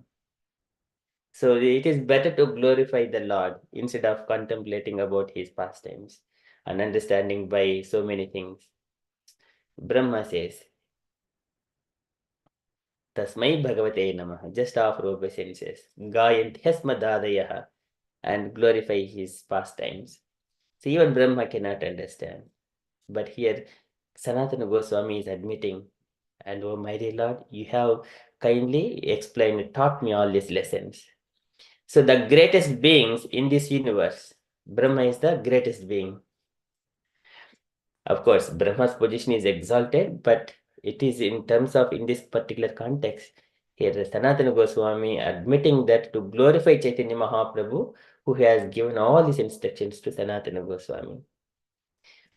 So it is better to glorify the Lord instead of contemplating about his pastimes and understanding by so many things. Brahma says, Tasmai Bhagavate Namaha, just offer obeisances, Gayanti Hasmadadayaha, and glorify his pastimes. So even Brahma cannot understand. But here, Sanatana Goswami is admitting, and oh my dear Lord, you have kindly explained, taught me all these lessons. So the greatest beings in this universe, Brahma is the greatest being. Of course, Brahma's position is exalted, but it is in terms of in this particular context. Here, Sanatana Goswami admitting that to glorify Chaitanya Mahaprabhu, who has given all these instructions to Sanatana Goswami.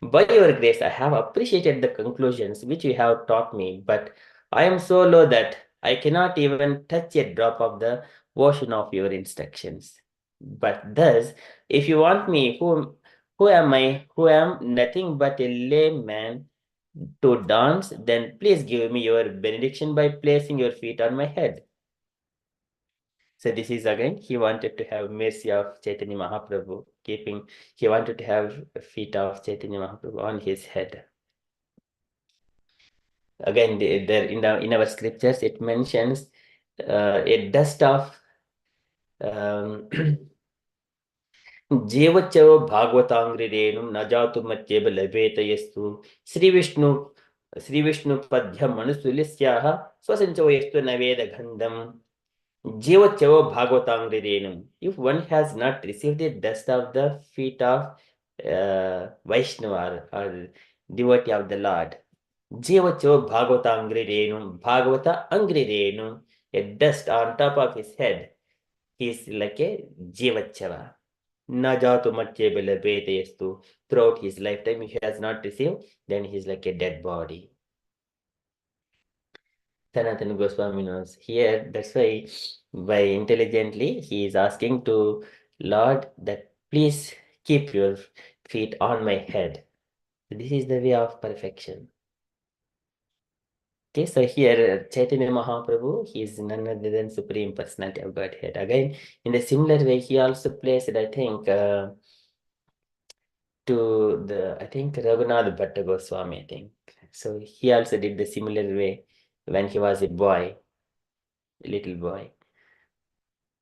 By your grace, I have appreciated the conclusions which you have taught me, but I am so low that I cannot even touch a drop of the ocean of your instructions. But thus, if you want me, who am I, who am nothing but a layman, to dance, then please give me your benediction by placing your feet on my head. So this is again, he wanted to have mercy of Chaitanya Mahaprabhu, he wanted to have feet of Chaitanya Mahaprabhu on his head. Again, there in our scriptures, it mentions a dust of Jevachavo Bhagavatamri Renum Najatu Matyeba Labeta Yestu Sri Vishnu Padhya Manusulisyaha Swasanchavo Yestu Naveda Gandham. Jivachavo Bhagavatangirenum. If one has not received the dust of the feet of Vaishnava or devotee of the Lord, Jivachavo Bhagavatangirenum, Bhagavata Angrirenum, a dust on top of his head, he is like a Jivachava. Najatu Matchebele Betestu. Throughout his lifetime, if he has not received, then he is like a dead body. Sanatana Goswami knows here. That's why, by intelligently, he is asking to Lord that please keep your feet on my head. This is the way of perfection. Okay, so here Chaitanya Mahaprabhu, he is none other than Supreme Personality of Godhead. Again, in a similar way, he also placed, I think, to the, I think, Raghunath Bhatta Goswami, I think. So he also did the similar way when he was a boy, a little boy.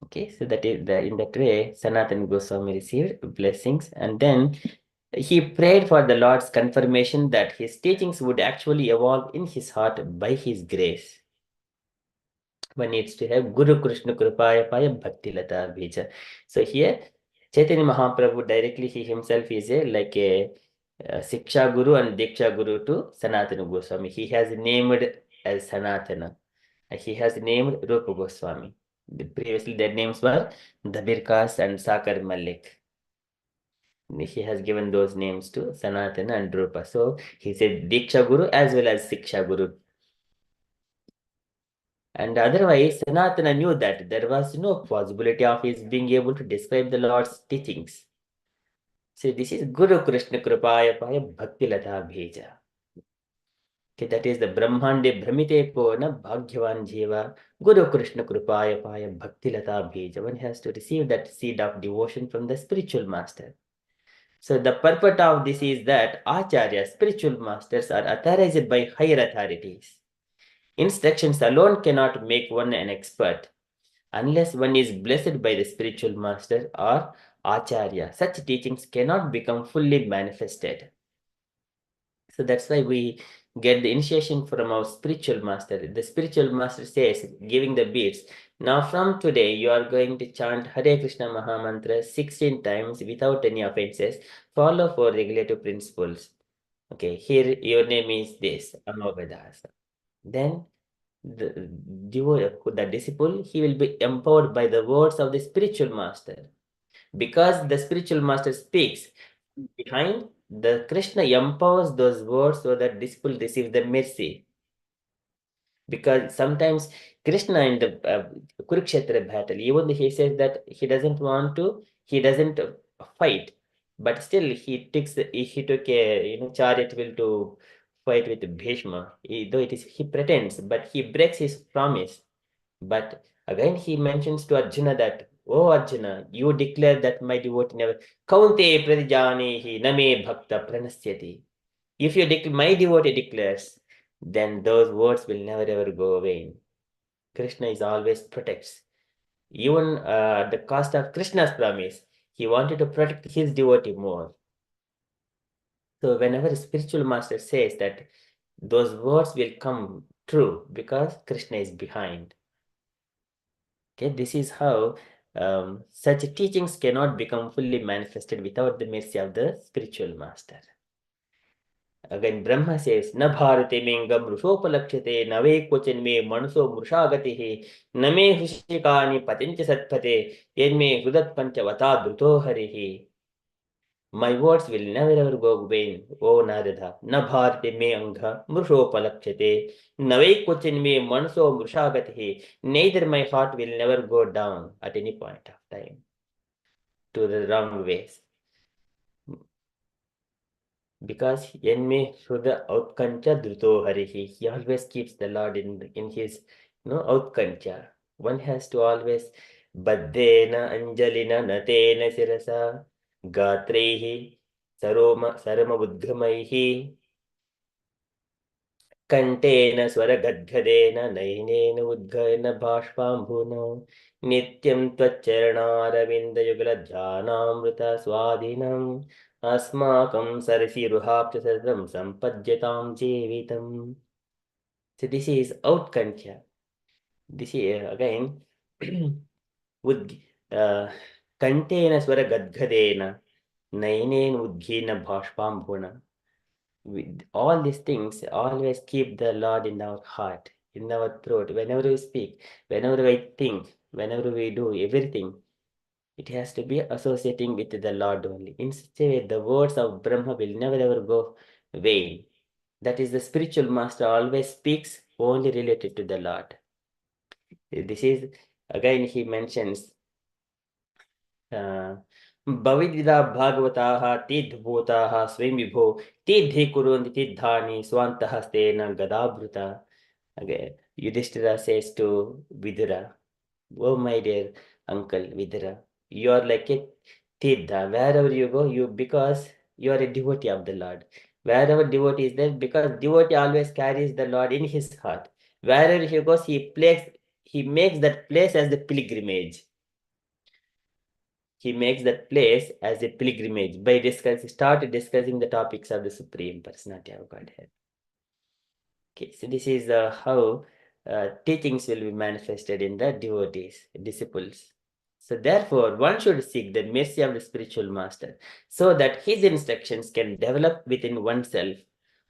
Okay, so that is in that way, Sanatana Goswami received blessings, and then he prayed for the Lord's confirmation that his teachings would actually evolve in his heart by his grace. One needs to have Guru Krishna Kripaya Paya Bhakti Lata Bija. So here, Chaitanya Mahaprabhu directly, he himself is like a Siksha Guru and Diksha Guru to Sanatana Goswami. He has named as Sanatana. He has named Rupa Goswami. Previously, their names were Dabir Kas and Sakar Malik. He has given those names to Sanatana and Rupa. So he said Diksha Guru as well as Siksha Guru. And otherwise, Sanatana knew that there was no possibility of his being able to describe the Lord's teachings. So this is Guru Krishna Kripaya Paya Bhakti Lata Bheja. Okay, that is the Brahmande Brahmite Kona Bhagyavan Jiva Guru Krishna Kripaya Paya Bhakti Lata Bheja. One has to receive that seed of devotion from the spiritual master. So the purpose of this is that Acharya, spiritual masters, are authorized by higher authorities. Instructions alone cannot make one an expert. Unless one is blessed by the spiritual master or Acharya, such teachings cannot become fully manifested. So that's why we get the initiation from our spiritual master. The spiritual master says, giving the beads, now from today you are going to chant Hare Krishna Mahamantra 16 times without any offenses. Follow 4 regulative principles. Okay, here your name is this, Amavadasa. Then the disciple, he will be empowered by the words of the spiritual master. Because the spiritual master speaks behind, the Krishna empowers those words so that disciple receive the mercy. Because sometimes Krishna in the Kurukshetra battle, even though he says that he doesn't fight, but still he took a chariot wheel to fight with Bhishma. Though he pretends, but he breaks his promise. But again he mentions to Arjuna that, oh Arjuna, you declare that my devotee never Kaunte pradijanihi name bhakta pranasyati. If my devotee declares, then those words will never ever go away. Krishna is always protects. Even at the cost of Krishna's promise, he wanted to protect his devotee more. So whenever a spiritual master says that, those words will come true because Krishna is behind. Okay, this is how such teachings cannot become fully manifested without the mercy of the spiritual master. Again, Brahma says, Na bharate mengam rushopalakshate, nave kvachin me manso mrushagatihi, name hushikani patincha satpate, yen me hudat panchavata druto harihi. My words will never ever go vain, O Narada. Na bharate me anga mrushopalakshate, nave kvachin me manso mrushagatihi. Neither my heart will never go down at any point of time to the wrong ways. Because Yenme Shuddha Outkancha Druto Harihi, he always keeps the Lord in his Outkancha. One has to always Baddena Anjalina Natena Sirasa Gatrehi Sarama Udgamaihi Kantena Swara Gadgadena Nainena Udgaina Bhashpambhuno Nityam Twacharana Yugala Jhanamrita Swadhinam Asmakam Sarasiruhapta Sadam Sampajyatam Jevitam. So this is Outkancha. This is again Kanteena swara gadgadena, nainen udghina bhashpambhuna. All these things always keep the Lord in our heart, in our throat. Whenever we speak, whenever we think, whenever we do everything, it has to be associating with the Lord only. In such a way, the words of Brahma will never ever go vain. That is, the spiritual master always speaks only related to the Lord. This is, again, he mentions Bhavidida Bhagavataha Tidbhutaha Swamibho Tidhi Kurunti Tidhani Swantahastena Gadabhuta. Again, Yudhishthira says to Vidura, "Oh, my dear uncle Vidura, you are like a Tidha. Wherever you go, because you are a devotee of the Lord. Wherever devotee is there, because devotee always carries the Lord in his heart. Wherever he goes, he makes that place as the pilgrimage. He makes that place as a pilgrimage by start discussing the topics of the Supreme Personality of Godhead. Okay, so this is how teachings will be manifested in the devotees, disciples. So therefore, one should seek the mercy of the spiritual master so that his instructions can develop within oneself.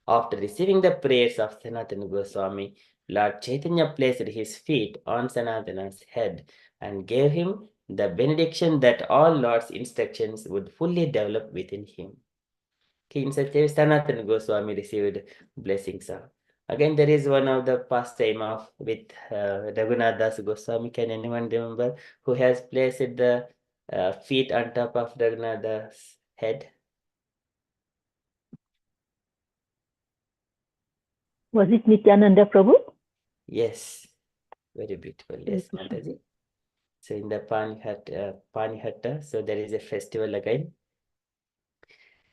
After receiving the prayers of Sanatana Goswami, Lord Chaitanya placed his feet on Sanatana's head and gave him the benediction that all Lord's instructions would fully develop within him. In such a way, Sanatana Goswami received blessings. Again, there is one of the pastime of with Raghunath Das Goswami. Can anyone remember who has placed the feet on top of Raghunath Das' head? Was it Nityananda Prabhu? Yes, very beautiful. Yes, Mataji. So in the Panihatta, so there is a festival again.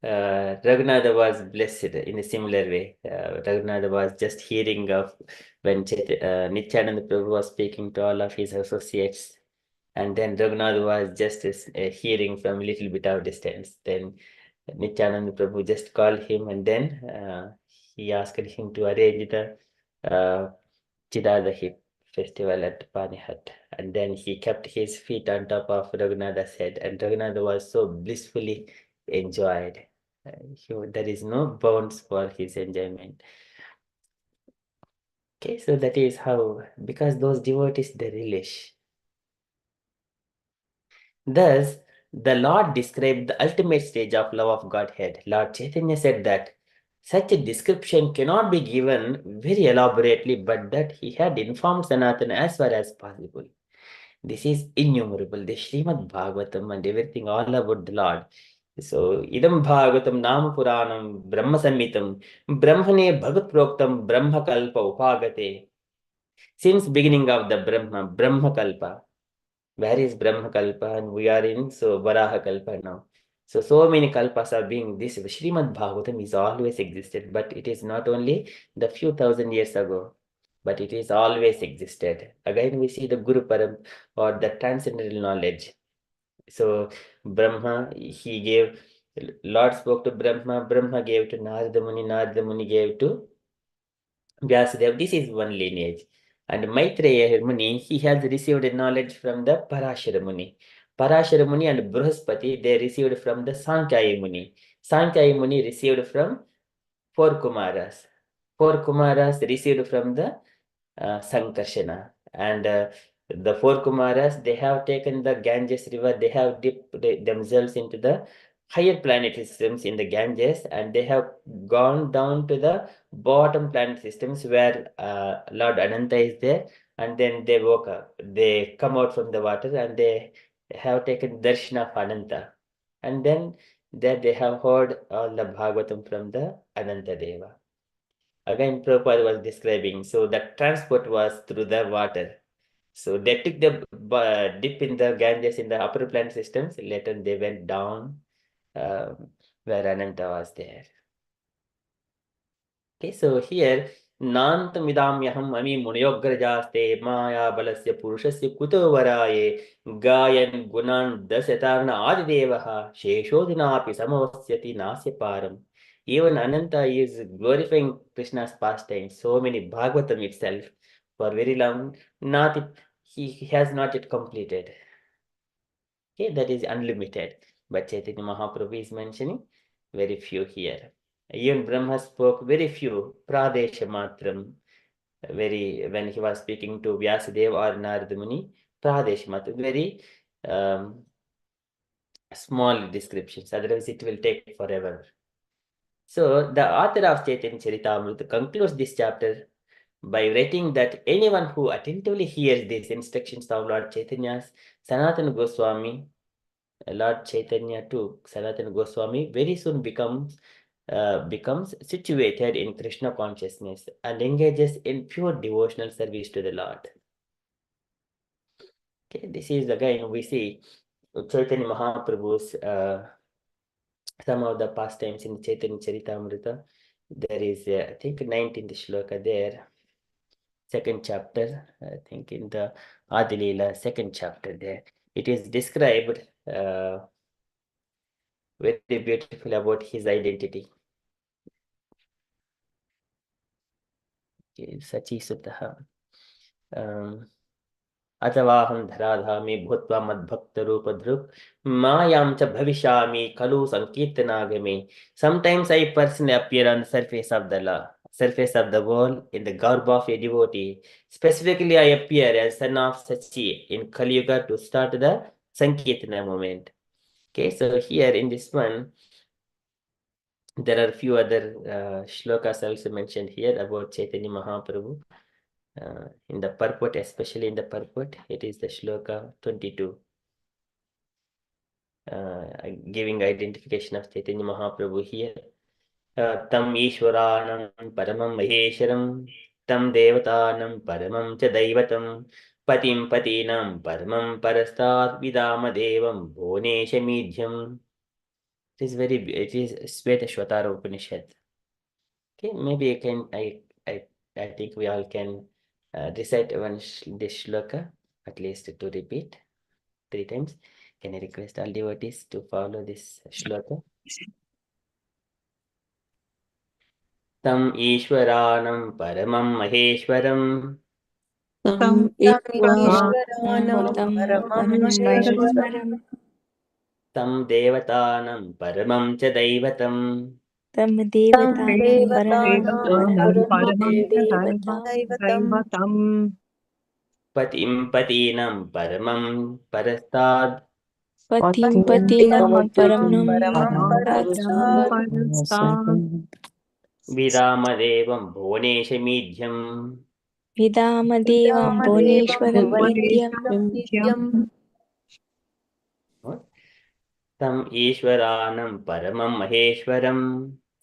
Raghunatha was blessed in a similar way. Raghunatha was just hearing of when Nityananda Prabhu was speaking to all of his associates, and then Raghunatha was just hearing from a little bit of distance. Then Nityananda Prabhu just called him, and then he asked him to arrange the Chidadahi festival at Panihat. And then he kept his feet on top of Raghunatha's head, and Raghunatha was so blissfully enjoyed. There is no bounds for his enjoyment. Okay, so that is how, because those devotees, they relish. Thus, the Lord described the ultimate stage of love of Godhead. Lord Chaitanya said that such a description cannot be given very elaborately, but that he had informed Sanatana as far as possible. This is innumerable. The Srimad Bhagavatam and everything all about the Lord. So, idam Bhagavatam Nam Puranam Brahma Samhitam Brahmane Bhagat Proktam Brahma Kalpa Upagate. Since beginning of the Brahma Kalpa, where is Brahma Kalpa? And we are in Varaha Kalpa now. So many kalpas are being this. Srimad Bhagavatam is always existed, but it is not only the few thousand years ago, but it is always existed. Again, we see the Guru Param or the transcendental knowledge. So Brahma, Lord spoke to Brahma, Brahma gave to Narada Muni gave to Vasudeva. This is one lineage. And Maitreya Muni, he has received knowledge from the Parashara Muni. Parashara Muni and Bruhaspati, they received from the Sankhya Muni. Sankhya Muni received from four Kumaras. Four Kumaras received from the Sankarshana. And the four Kumaras, they have taken the Ganges river, they have dipped themselves into the higher planet systems in the Ganges, and they have gone down to the bottom planet systems where Lord Ananta is there, and then they woke up. They come out from the water and they have taken darshan of Ananta. And then there they have heard all the Bhagavatam from the Ananta Deva. Again, Prabhupada was describing, so the transport was through the water. So they took the dip in the Ganges in the upper planet systems. Later they went down where Ananta was there. Okay, so here, Nantamidamyaham ami munyograjaste maya balasya purushasya kuto varaye gayan gunan dasatarna adidevaha sheshodinapi samavasyati nasya param. Even Ananta is glorifying Krishna's pastime. So many Bhagavatam itself for very long. Not he has not yet completed. Okay, that is unlimited. But Chaitanya Mahaprabhu is mentioning very few here. Even Brahma spoke very few, Pradesha Matram, when he was speaking to Vasudeva or Narada Muni, Pradesha Matram, very small descriptions, otherwise it will take forever. So the author of Chaitanya Charitamrita concludes this chapter by writing that anyone who attentively hears these instructions of Lord Chaitanya's Sanatana Goswami, Lord Chaitanya to Sanatana Goswami, very soon becomes situated in Krishna consciousness and engages in pure devotional service to the Lord. Okay, this is again we see Chaitanya Mahaprabhu's some of the pastimes in Chaitanya Charitamrita. There is, I think, 19th shloka there, second chapter, I think in the Adilila, second chapter there. It is described very beautiful about his identity. Sachi Sutaha. अथवाहं धराधामे भूत्वा मद्भक्तरूपधृक् मायां च भविष्यामि खलु sankirtanagame. Sometimes I personally appear on the surface of the world in the garb of a devotee. Specifically, I appear as son of Sachi in Kali Yuga to start the Sankirtana movement. Okay, so here in this one, there are a few other shlokas also mentioned here about Chaitanya Mahaprabhu. In the purport, especially in the purport, it is the shloka 22, giving identification of Chaitanya Mahaprabhu here. Tam Ishwaranam Paramam Mahesharam, Tam Devatanam Paramam Cha Daivatam, Patim Patinam Paramam Parastat Vidama Devam Bhuvanesha Midhyam. It is Shvetashvatara Upanishad. Okay, maybe I think we all can recite this shloka, at least to repeat 3 times. Can I request all devotees to follow this shloka? Tam Ishwaranam Paramam Maheshwaram, Tam Ishwaranam Tam Paramam Paramaheshwaram, Maheshwaram, Tam Devatanam Paramam Cha Daivatam, Tam Tam Devatanam Devatanam Paramam Paramam Devatam, Daivatam, Patim Patinam Paramam Parastad, Patim Patim Patinam Patinam Paramam Paramam Parastat, Parastat, Vidama Devam Bhuvanesha Midhyam. Vidamadevam Vidamadevam Bhuneshwaram Vidyam, Bhuvaneshwaram Nityam, Tam Ishwaranam Paramam Maheshwaram,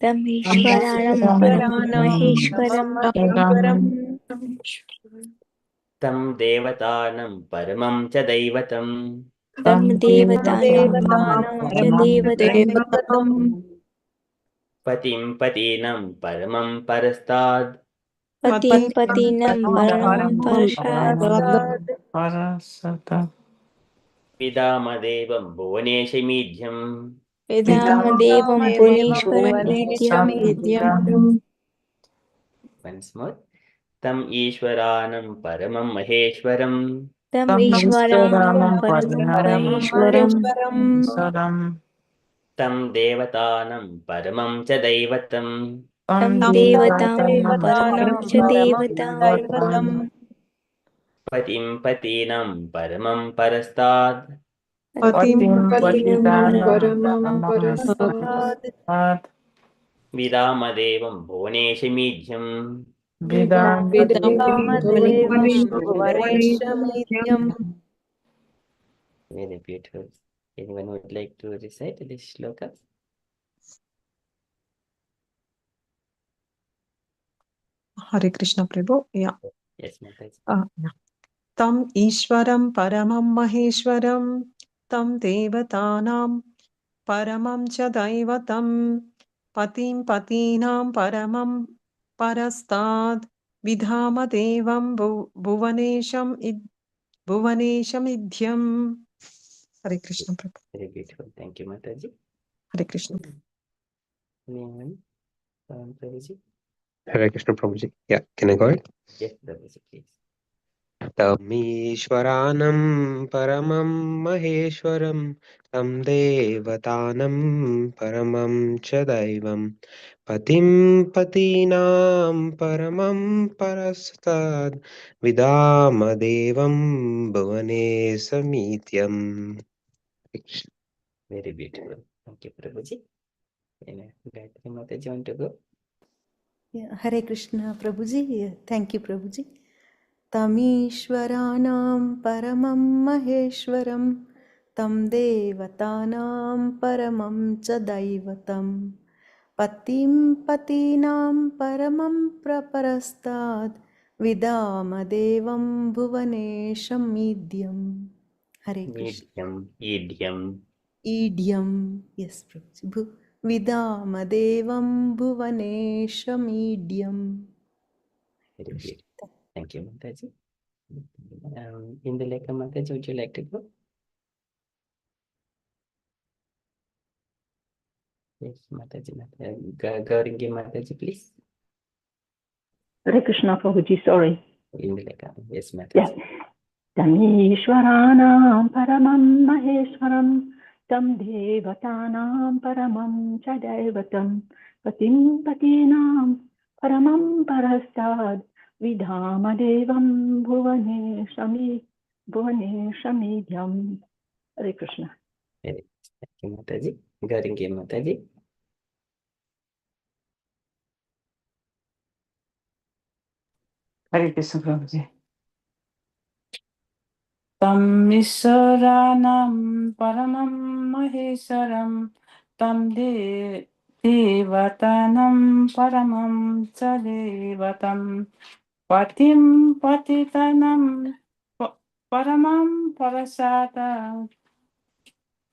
Tam Tam Ishwaranam Paramam Ishwaranam Maheshwaram, Paramam Maheshwaram, Tam Devatanam Paramam Cha Daivatam, Tam Devatanam Devatanam Paramam Cha Paramam Devatam, Daivatam, Patim Patinam Paramam Parastad, Patim Patinam Paramam Paramam Parashat, Parastat, Vidama Devam Bhuvanesha Midhyam. Vidamadevam Vidamadevam Bhuneshwaram Bhuvanesham Vidyam, Nityam, Once more. Tam Ishwaranam Paramam Maheshwaram, Tam Ishwaranam Paramam Paramam Maheshwaram, Maheshwaram, Tam Devatanam Paramam Cha Daivatam, Tam Tam Devatam Devatanam Paramam Cha Paramam Devatam, Daivatam, Patim Patinam Paramam Parastad, Patim Patinam Patinam Paramam Paramam Parasat, Parastat, Vidama Devam Bhuvanesha Midhyam. Vidamadevam Vidamadevam Bhuvaneshwaram. Bhuvanesham Nityam. Very beautiful. Anyone would like to recite this shloka? Hare Krishna Prabhu. Yeah. Yes, Mataji. Yeah. Tam Ishwaram Paramam Maheshwaram, Tam Devatanam Paramam Cha Daivatam, Patim Patinam Paramam Parastad, Vidhama Devam Bhuvanesham Idhyam. Hare Krishna Prabhu. Very beautiful. Thank you, Mataji. Hare Krishna. Anyone? Prabhuji? Hare Krishna Prabhuji. Yeah, can I go ahead? Yes, Prabhuji, please. तमीश्वरानं परमं महेश्वरं तं देवतानं परमं च दैवं पतिं पतीनां परमं परस्ताद् विदामदेवं भुवने समीत्यम्. Very beautiful. Thank you, Prabhuji. Gayatri Mataji, want to go? Hare Krishna, Prabhuji. Thank you, Prabhuji. तमीश्वराणां परमं महेश्वरं तं देवतानां परमं च दैवतं पतिं पतीनां परमं प्रपरस्ताद् विदामदेवं भुवनेशमीड्यम्. हरे Krishna. Idiom. ईड्यं. Yes Prabhu. विदामदेवं भुवनेशमीड्यम्. Very beautiful. Thank you, Mataji. Indulekha Mataji, would you like to go? Yes, Mataji. Gauringi Mataji, please. Hare Krishna Prabhuji, sorry. Indulekha. Yes, Mataji. Yeah. Tamishwaranam paramam maheswaram tam devatanam paramam cha devatam patim patinam paramam parastad vidhama devam bhuvane shamidhyam. Hare Krishna. Very nice. Thank you, Mataji. Gauringi Mataji. Hare Krishna Prabhuji. Tamishwaranam paramam maheswaram tam devatanam paramam cha devatam patim patitanam paramam parasata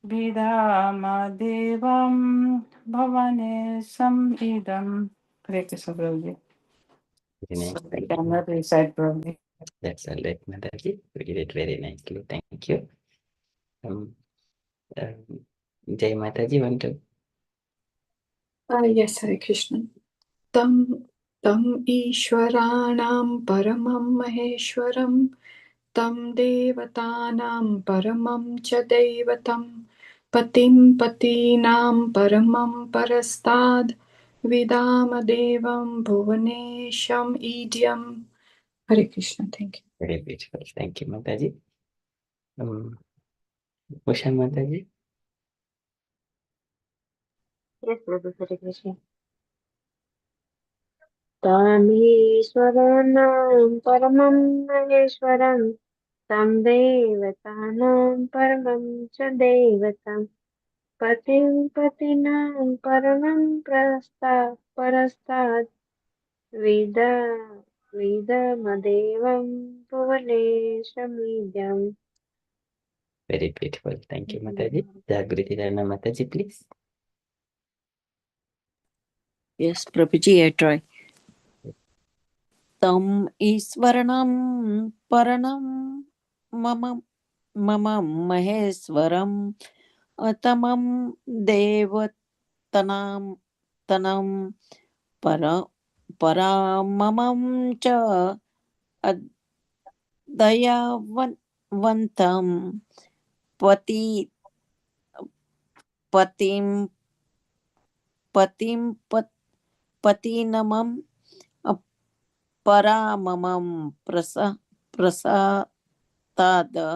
vidhama devam bhavane samidam. Hare Krishna Prabhuji. Very nice. I cannot recite Prabhuji. That's all right, Mataji. You did it very nicely. Thank you. Jai Mataji, want to? Yes, Hare Krishna. Tam Ishwaranam Paramam Maheshwaram Tam Devatanam Paramam Cha Devatam Patim Patinam Paramam Parastad Vidama Devam Bhuvanesham Idyam. Hare Krishna, thank you. Very beautiful. Thank you, Mataji. Usha Mataji. Yes, Prabhu, Hare Krishna. Tamishwaranam paramam maheshwaram tam devatanam paramam cha devatam patim patinam paramam parastad vidamadevam bhuvaneshamidhyam. Very beautiful. Thank you, Mataji. Jagriti Rana Mataji, please. Yes, Prabhuji, I try. Tam Iswaranam Paranam Mama Maheswaram Atamam Devatanam Tanam Paramamam Cha Dayavantam Patinamam Paramamam Prasatada.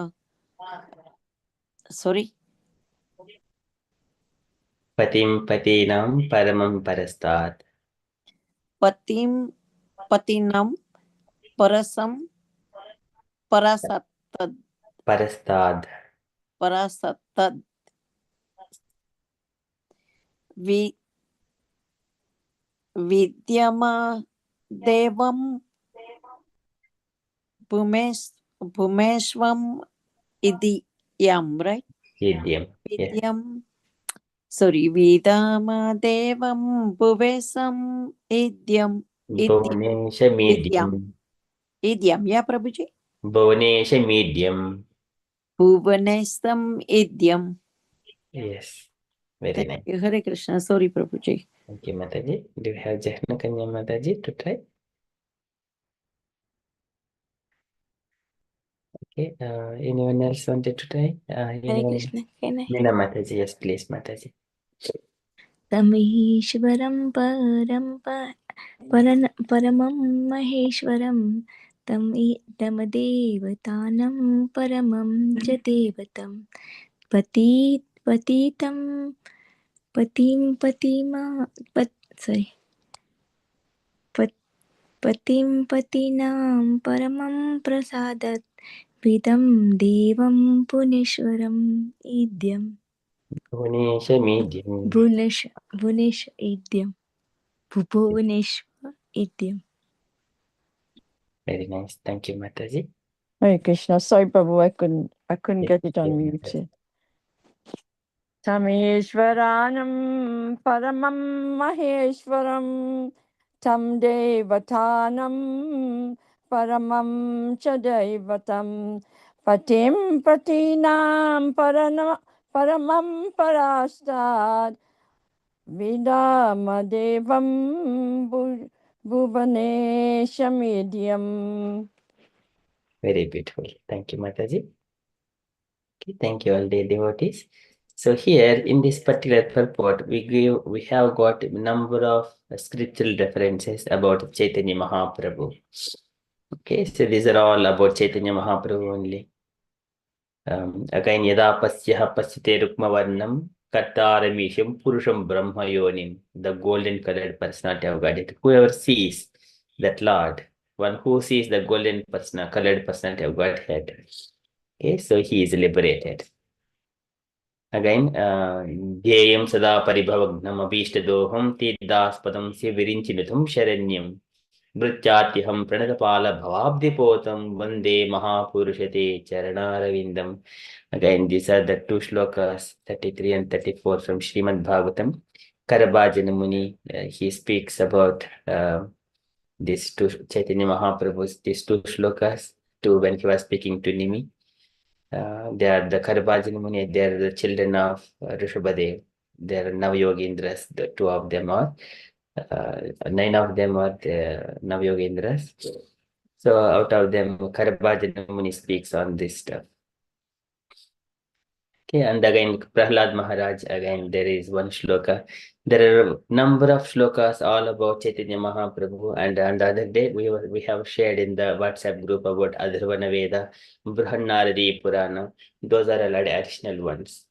Sorry. Patim Patinam Paramam Parastad. Patinam Parasatad. Vidyama Devam Bhumeshvam Idyam, right? Idiom. Vidyam. Sorry, Vidama Devam Bhuvesam Idyam. Bhuvanesha medium. Idyam, yeah, Prabhuji? Bhuvanesha medium. Bhuvanesam Idyam. Yes. Very Thank nice. you, Hare Krishna. Sorry, Prabhuji. Thank you, Mataji. Do you have Jahna Kanya Mataji to try? Okay, anyone else wanted to try? Hare Anyone? Krishna, can I? Meena Mataji, yes, please, Mataji. तमीश्वरं परमं महेश्वरं तमदेवतानं परमं च देवतं पतितं पतिमा sorry पतिं पतीनां परमं प्रसादत् विदं देवं पुनेश्वरम् इद्यम् Bhuvanesha medium. Bhuvnesh इद्यम् Bhubaneswar इद्यम्. Very nice. Thank you, Mataji. Hare Krishna. Sorry, Prabhu, I couldn't Yes, get it yes, unmuted. Mataji. Tameshwaranam Paramam Maheshwaram Tam Devatanam Paramam Chadaivatam Patim Patinam Paramam Parastad Vidama Devam Bhuvaneshamidyam. Very beautiful. Thank you, Mataji. Okay, thank you, all dear devotees. So here in this particular purport, we have got a number of scriptural references about Chaitanya Mahaprabhu. Okay, so these are all about Chaitanya Mahaprabhu only. Again, Yada Pasyaha Pasyate Rukmavarnam Kartaramisham Purusham Brahma Yonim, the golden colored personality of Godhead. Whoever sees that Lord, one who sees the golden colored personality of Godhead, okay, so he is liberated. Again, Dhyayam Sada Paribhavagnam Abhishtadoham Tidaspadam Sivirinchinatham Sharanyam Mrityatyaham Pranatapala Bhavabdipotam Vande Mahapurushate Charanaravindam. Again, these are the two shlokas, 33 and 34 from Srimad Bhagavatam. Karabhajana Muni, he speaks about these two Chaitanya Mahaprabhu's, these two shlokas, when he was speaking to Nimi. They are the Karabhajana Muni, they are the children of Rishabhadev. They are Navayogindras, the two of them are. 9 of them are the Navyogendras. So out of them, Karabhajana Muni speaks on this stuff. Okay, and again, Prahlad Maharaj, again, there is one shloka. There are a number of shlokas all about Chaitanya Mahaprabhu. And on the other day, we have shared in the WhatsApp group about Adharvana Veda, Brahmanaradi Purana. Those are a lot of additional ones.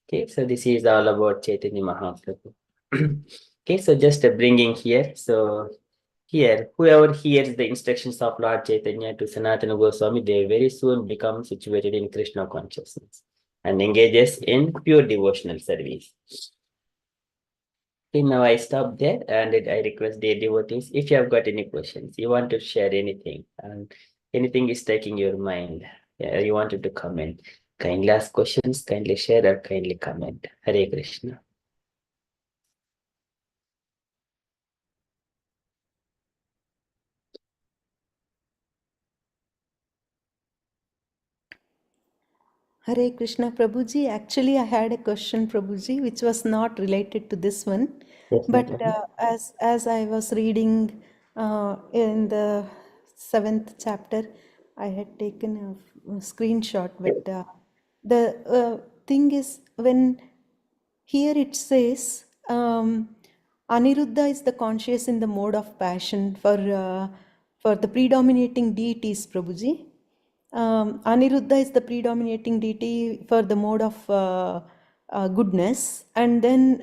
Okay, so this is all about Chaitanya Mahaprabhu. Okay, so just bringing here. So here, whoever hears the instructions of Lord Chaitanya to Sanatana Goswami, they very soon become situated in Krishna consciousness and engages in pure devotional service. Okay, now I stop there and I request the devotees, if you have got any questions, you want to share anything, and anything is taking your mind, you wanted to comment, kindly ask questions, kindly share, or kindly comment. Hare Krishna. Hare Krishna Prabhuji. Actually, I had a question, Prabhuji, which was not related to this one. Yes, But Mataji. as I was reading in the 7th chapter, I had taken a screenshot. But the thing is, when here it says, Aniruddha is the conscious in the mode of passion for the predominating deities, Prabhuji. Aniruddha is the predominating deity for the mode of goodness, and then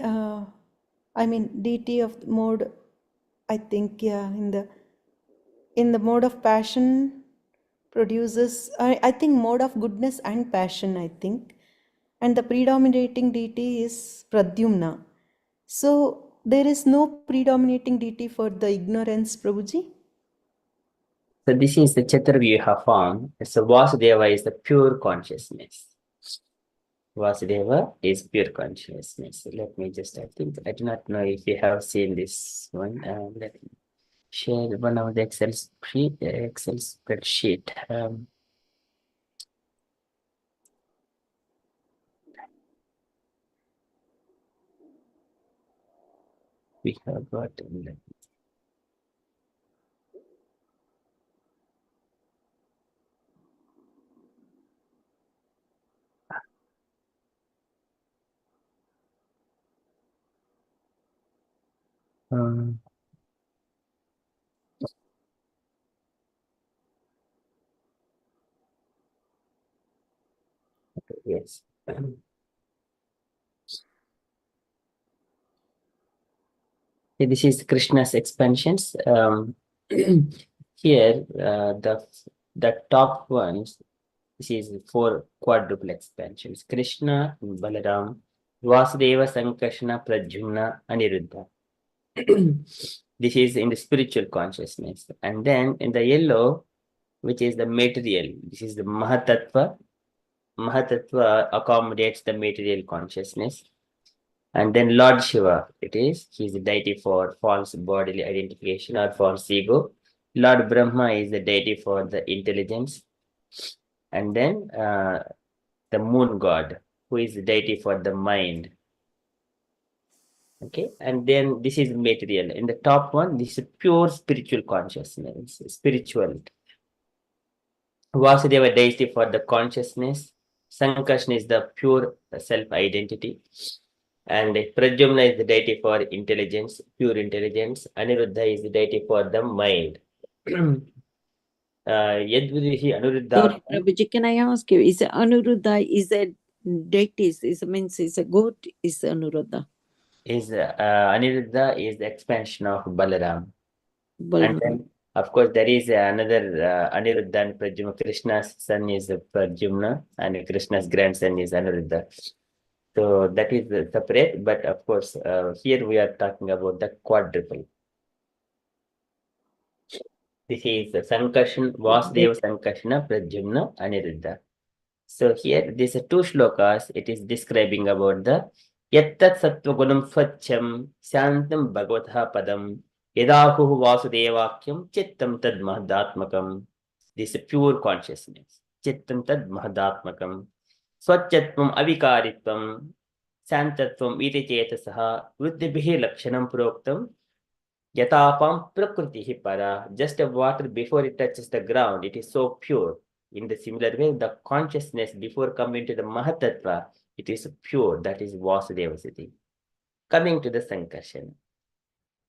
I mean deity of mode, I think, yeah, in the mode of passion produces, I think, mode of goodness and passion, I think, and the predominating deity is Pradyumna. So there is no predominating deity for the ignorance, Prabhuji? So this is the Chaturvyuha form. So Vasudeva is the pure consciousness. Vasudeva is pure consciousness. Let me just, I think, I do not know if you have seen this one. Let me share one of the Excel spreadsheet. We have got, Yes. This is Krishna's expansions. Here, the top ones, this is 4 quadruple expansions. Krishna, Balaram, Vasudeva, Sankarshana, Pradyumna, Aniruddha. This is in the spiritual consciousness. And then in the yellow, which is the material, this is the Mahatattva. Mahatattva accommodates the material consciousness. And then Lord Shiva, he is the deity for false bodily identification or false ego. Lord Brahma is the deity for the intelligence. And then the moon god, who is the deity for the mind. Okay, and then this is material. In the top one, this is pure spiritual consciousness, spiritual. Vasudeva deity for the consciousness. Sankarshana is the pure self-identity. And Pradyumna is the deity for intelligence, pure intelligence. Aniruddha is the deity for the mind. Yadvidihi Aniruddha. Sorry, Prabhuji, can I ask you, is Aniruddha, is a deity, means is a goat, is Aniruddha? Aniruddha is the expansion of Balaram. Balaram. And then, of course, there is another Aniruddha and Pradyumna. Krishna's son is Pradyumna, and Krishna's grandson is Aniruddha. So that is separate, but of course, here we are talking about the quadruple. This is Sankarshana, Vasudeva, Sankarshana, Pradyumna, Aniruddha. So here, these are 2 shlokas. It is describing about the Yattat Sattvagunam Swacham Shantam Bhagavatha Padam Yadahu Vasudevakyam Chittam Tad Mahadatmakam. This is pure consciousness. Chittam Tad Mahadatmakam. Swachatvam Avikaritvam Santatvam Iti Chetasaha Vruddhibhihi Lakshanam Proktam Yatapam Prakritihi Para. Just a water before it touches the ground, it is so pure. In the similar way, the consciousness before coming to the Mahatattva, it is pure. That is Vasudeva Siddhi. Coming to the Sankarshana.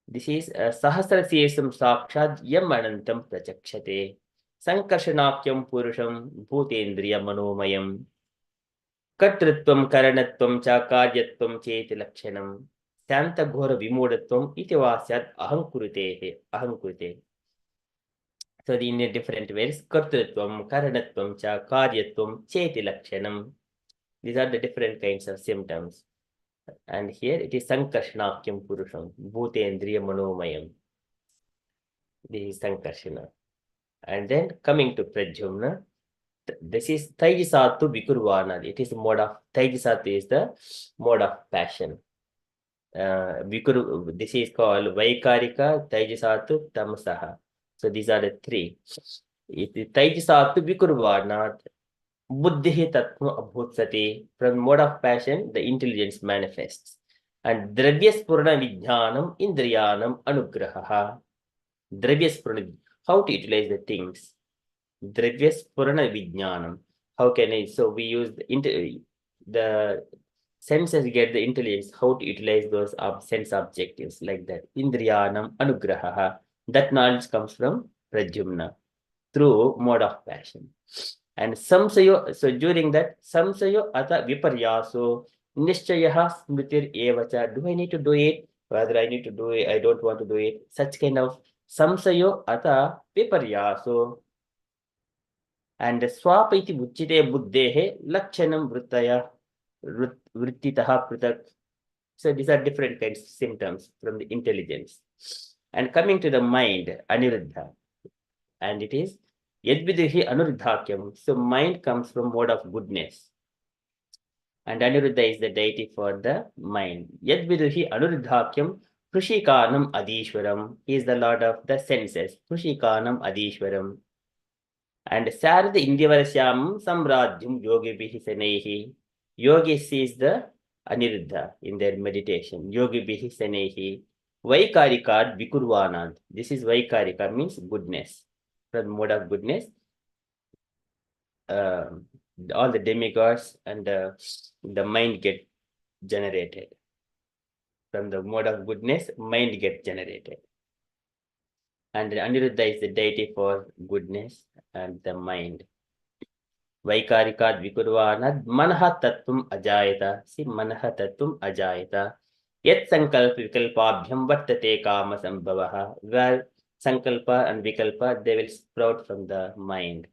This is Sahasra Sesam Sakshad Yam Anantam Prachakshate. Sankarshanakyam Purusham Bhutendriya Manomayam. Kartritvam Karanatvam Cha Karyatvam Cheti Lakshanam. Santa Ghora Vimudatvam Iti Vasyad Ahankurite. So in a different ways, Kartritvam, Karanatvam, Cha, Karyatvam, Cheti Lakshanam. These are the different kinds of symptoms. And here it is Sankarshanakyam Purusham, Bhutendriya Manomayam. This is Sankarshana. And then coming to Pradyumna, this is Taijasatu Vikurvana. It is the mode of, Taijasatu is the mode of passion. This is called Vaikarika, Taijasatu, Tamasaha. So these are the 3. Taijasatu Vikurvanat, Buddhihi Tattva Abhutsati. From mode of passion, the intelligence manifests. And Dravyaspurna Vijnanam Indriyanam Anugraha. Dravyaspurna, how to utilize the things. Dravyaspurna Vijnanam. How can I? So we use the senses get the intelligence, how to utilize those sense objectives like that. Indriyanam Anugraha. That knowledge comes from Pradyumna through mode of passion. And samsayo, so during that, samsayo ata viparyaso nishchayaha smritir evacha. Do I need to do it? Whether I need to do it, I don't want to do it. Such kind of samsayo ata viparyaso. And swapiti buchite buddhehe lakshanam vrittaya vrittitaha pritak. So these are different kinds of symptoms from the intelligence. And coming to the mind, Aniruddha. And it is Yadvidihi Anuruddhakyam. So mind comes from mode of goodness. And Aniruddha is the deity for the mind. Yadvidihi Anuruddhakyam Prushikanam Adishwaram. He is the lord of the senses. Prushikanam Adishwaram. And Sarada Indivarasyam Samradhyam Yogi Senehi. Yogi sees the Aniruddha in their meditation. Yogi Senehi. Vaikarika Vikurvanant. This is Vaikarika, means goodness. From mode of goodness, all the demigods and the mind get generated from the mode of goodness, mind gets generated. And Aniruddha is the deity for goodness and the mind. Vaikarikad vikurvanad manaha tattvam ajayata. See, manaha tattvam ajayata. Yet sankalpa vikalpabhyam vartate kama sambhavaha. Where sankalpa and vikalpa, they will sprout from the mind.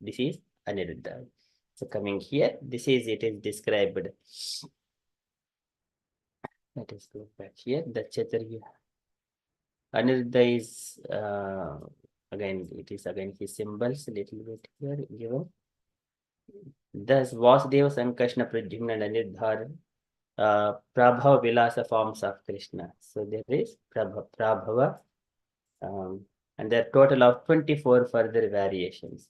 This is Aniruddha. So coming here, it is described. Let us go back here. The Chaturya. Aniruddha is again, it is again his symbols a little bit here given. Thus, Vasudeva, Sankarshana, Pradyumna, and Aniruddha Prabhava Vilasa forms of Krishna. So there is Prabhava, and there are total of 24 further variations.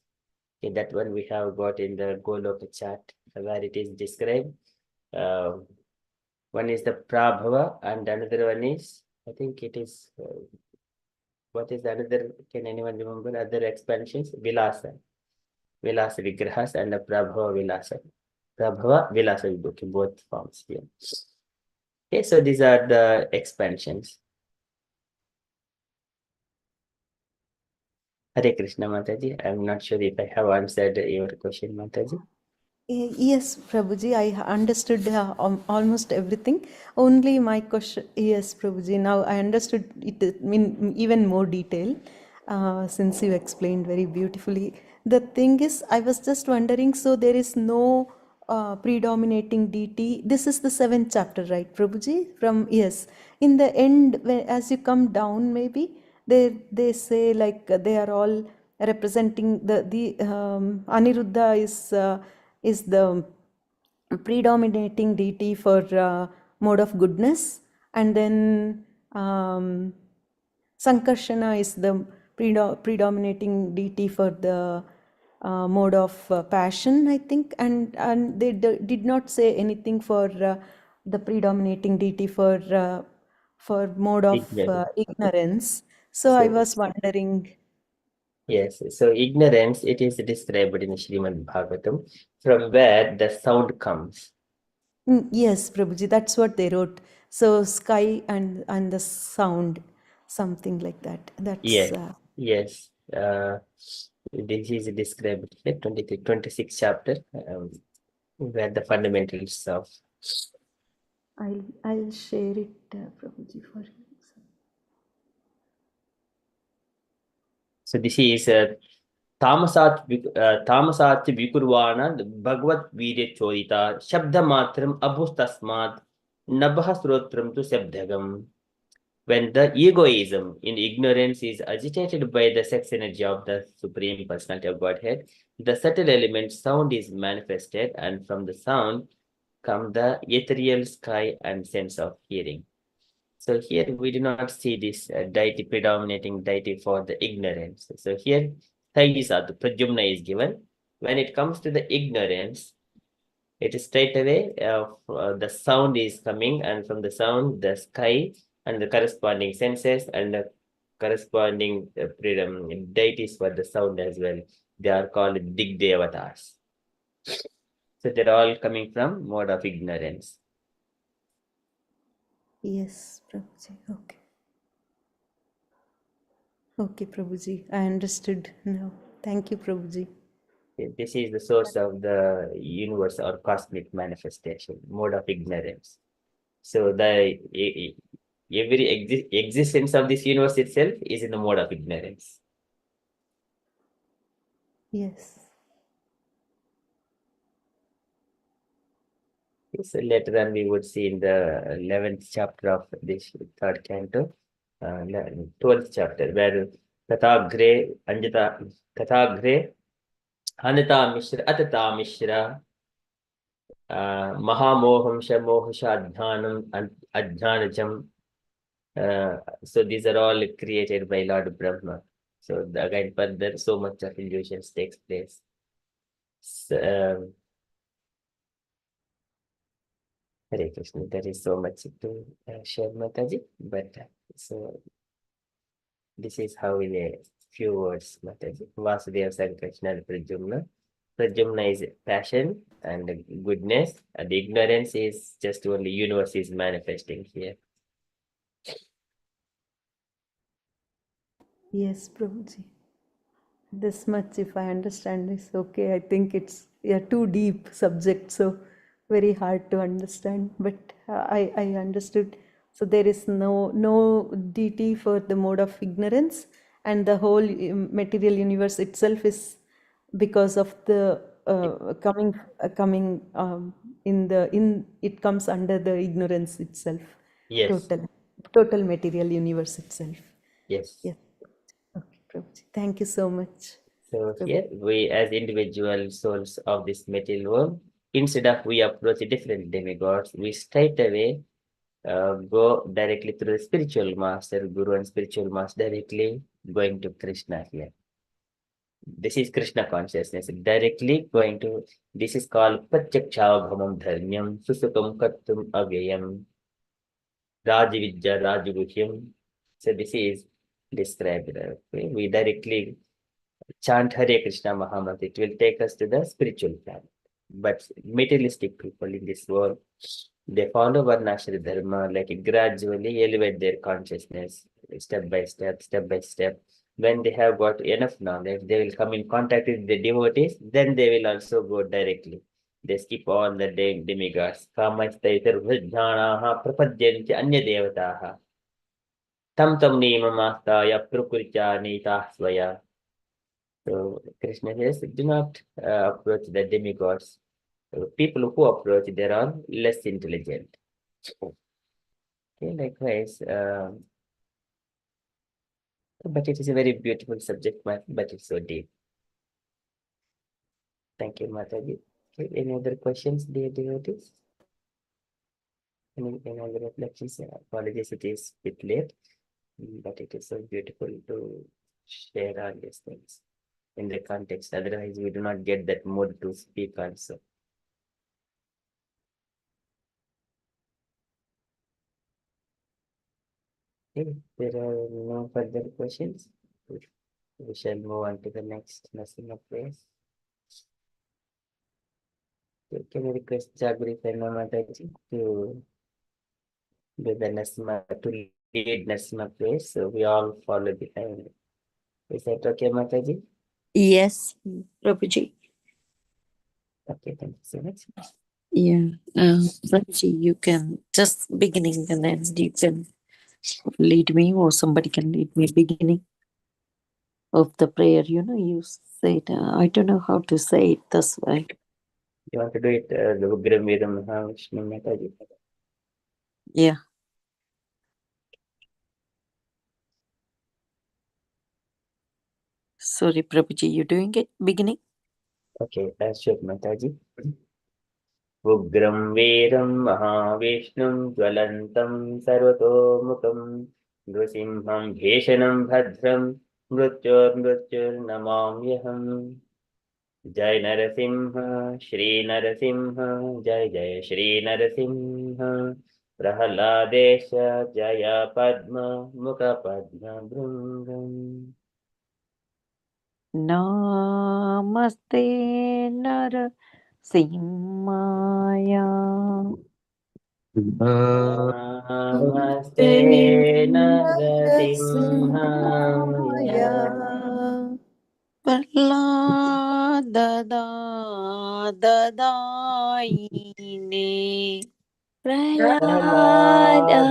Okay, that one we have got in the Goloka chart where it is described. One is the Prabhava and another one is, I think it is, what is the another, can anyone remember other expansions? Vilasa Vigrahas and the Prabhava Vilasa. Prabhava Vilasa, both forms here. Okay, so these are the expansions. Hare Krishna Mataji. I'm not sure if I have answered your question, Mataji. Yes, Prabhuji, I understood almost everything. Only my question, yes, Prabhuji, now I understood it in even more detail since you explained very beautifully. The thing is, I was just wondering, so there is no predominating deity. This is the 7th chapter, right, Prabhuji? From, yes, in the end, as you come down, maybe, they say like they are all representing the Aniruddha is the predominating deity for mode of goodness, and then Sankarshana is the predominating deity for the mode of passion, I think, and they did not say anything for the predominating deity for mode of ignorance. So I was wondering. Yes, so ignorance, it is described in Srimad Bhagavatam, from where the sound comes. Yes, Prabhuji, that's what they wrote. So sky and the sound, something like that. That's yes. This is described here, 26th chapter, where the fundamentals of. I'll share it, Prabhuji, for you. So this is Tamasat Vikurvana Bhagavad Virya Chorita Shabda Matram Abhustasmat Nabha Srotram to Sabdhagam. When the egoism in ignorance is agitated by the sex energy of the Supreme Personality of Godhead, the subtle element sound is manifested, and from the sound come the ethereal sky and sense of hearing. So here we do not see this deity, predominating deity for the ignorance. So here Thaisa, the Pradyumna is given. When it comes to the ignorance, it is straight away the sound is coming, and from the sound, the sky and the corresponding senses and the corresponding deities for the sound as well. They are called Dig Devatas. So they're all coming from mode of ignorance. Yes, Prabhuji. Okay. Okay, Prabhuji. I understood now. Thank you, Prabhuji. This is the source of the universe or cosmic manifestation, mode of ignorance. So the every existence of this universe itself is in the mode of ignorance. Yes. So later on we would see in the 11th chapter of this 3rd canto, 12th chapter, where Tathagre Anjata Tathagre Hanata Mishra Atata Mishra Mahamoham Shamohasha Adhanam and Adhanajam. So these are all created by Lord Brahma. So again, further, so much of illusions takes place. So, Hare Krishna, there is so much to share, Mataji, but so this is how in a few words, Mataji. Vasudeva, Sankarshana, and Pradyumna. Pradyumna is passion and goodness, and ignorance is just only universe is manifesting here. Yes, Prabhuji. This much, if I understand this, okay. I think it's too deep subject, so very hard to understand. But I understood. So there is no deity for the mode of ignorance, and the whole material universe itself is because of the coming in it comes under the ignorance itself. Yes, Total material universe itself. yes. Yes. Okay, Prabhuji. Thank you so much. So Prabhu. here we, as individual souls of this material world, instead of we approach different demigods, we straight away go directly through the spiritual master, guru and spiritual master, directly going to Krishna here. This is Krishna consciousness, directly going to, this is called Pratyakshabhamam Dharmyam, Susukam Kattum Avyayam, Rajavidya Rajaguhyam. So this is described. Okay? We directly chant Hare Krishna Mahamantra. It will take us to the spiritual planet. But materialistic people in this world, they follow Varnashra Dharma, like gradually elevate their consciousness step by step, step by step. When they have got enough knowledge, they will come in contact with the devotees, then they will also go directly. They skip all the demigods. Kamastaitar vijnanaha prapadyanti anya devataha. Tam tam nimamastaya prakurcha nita svaya. So Krishna says, do not approach the demigods. People who approach, they are less intelligent. Okay, likewise, but it is a very beautiful subject, but it's so deep. Thank you, Mataji. Okay, any other questions, dear devotees? Any other reflections? Apologies, it is a bit late, but it is so beautiful to share all these things in the context. Otherwise, we do not get that mood to speak also. Okay, there are no further questions. We shall move on to the next lesson of praise. Can you request Jagri Prema Mataji to do the Nasma, to lead Nasma praise? So we all follow behind. Is that okay, Mataji? Yes, Prabhuji. Okay, thank you so much. Yeah, Prabhuji, you can just beginning and then you can lead me, or somebody can lead me beginning of the prayer. You say it. I don't know how to say it this way. You want to do it, the Ugra Vedam Mahavishnu Mataji? Yeah. Sorry, Prabhuji, you doing it beginning? Okay, sure, Mataji. उग्रं वीरं महाविष्णुं ज्वलन्तं सर्वतोमुखं नृसिंहं भीषणं भद्रं मृत्युर्नमाम्यहम् जय नरसिंह श्री नरसिंह जय जय श्री नरसिंह प्रह्लादेश जय पद्म मुख पद्म भृङ्गम् Namaste Nara Simaya. नमस्ते नरसिंहाय Prahladaine. Prahlada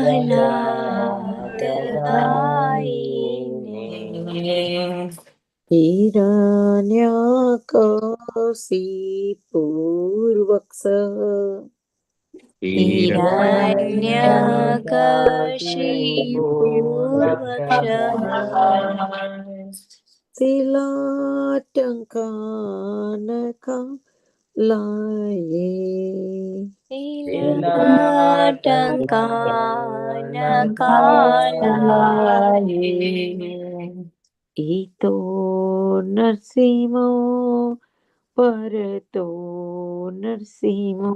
Hiranyakasipurvaksa. Hiranyakashipu Tilatankanaka laye. Tilatankanakalaye Ito narsimo parato narsimo.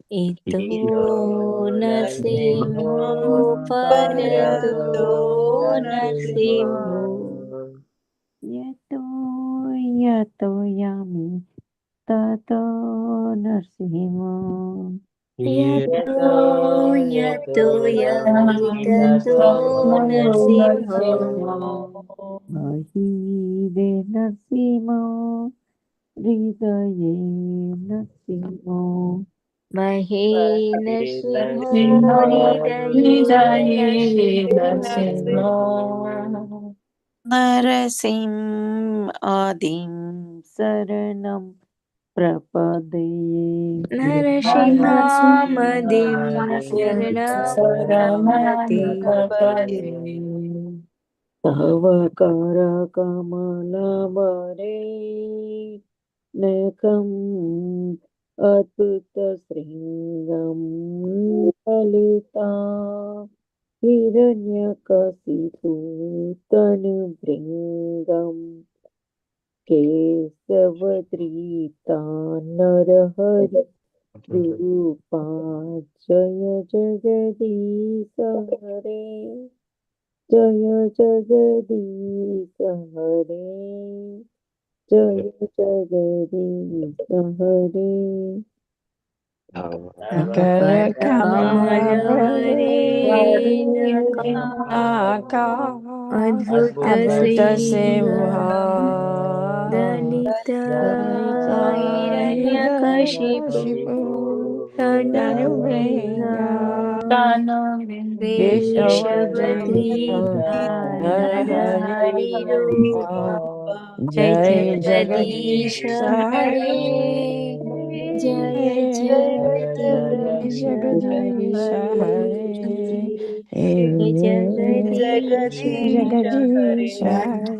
Ito Ito Narsimho Narasimho Parato Parato Narsimho Narasimho Yato yato yami tato narsimo. यतो यतो यतो नरसिंहो महीरे नरसिंहो हृदये नरसिंहो महे नरसिंहो हृदये नरसिंहो नरसिंहादिं शरणं प्रपद्ये नरसिंहामदिं शरणमति तव कर कमलवरे नेकम् अतुतशृङ्गं ललिता हिरण्यकशिपु तनुभृङ्गम् केशवधृता नरहरि रूपा जय जगदीश हरे जय जगदीश हरे जय जगदीश हरे कर कमलवरे अद्भुत अद्भुत सिंह ललिता हिरण्यकशिपु हिरण्यकशिपु तनुभृङ्गा Tanam केशवधृता नरहरिरूपा जय जय जगदीश जगदीश हरे जय जगदीश जगदीश हरे जय जगदीश जगदीश हरे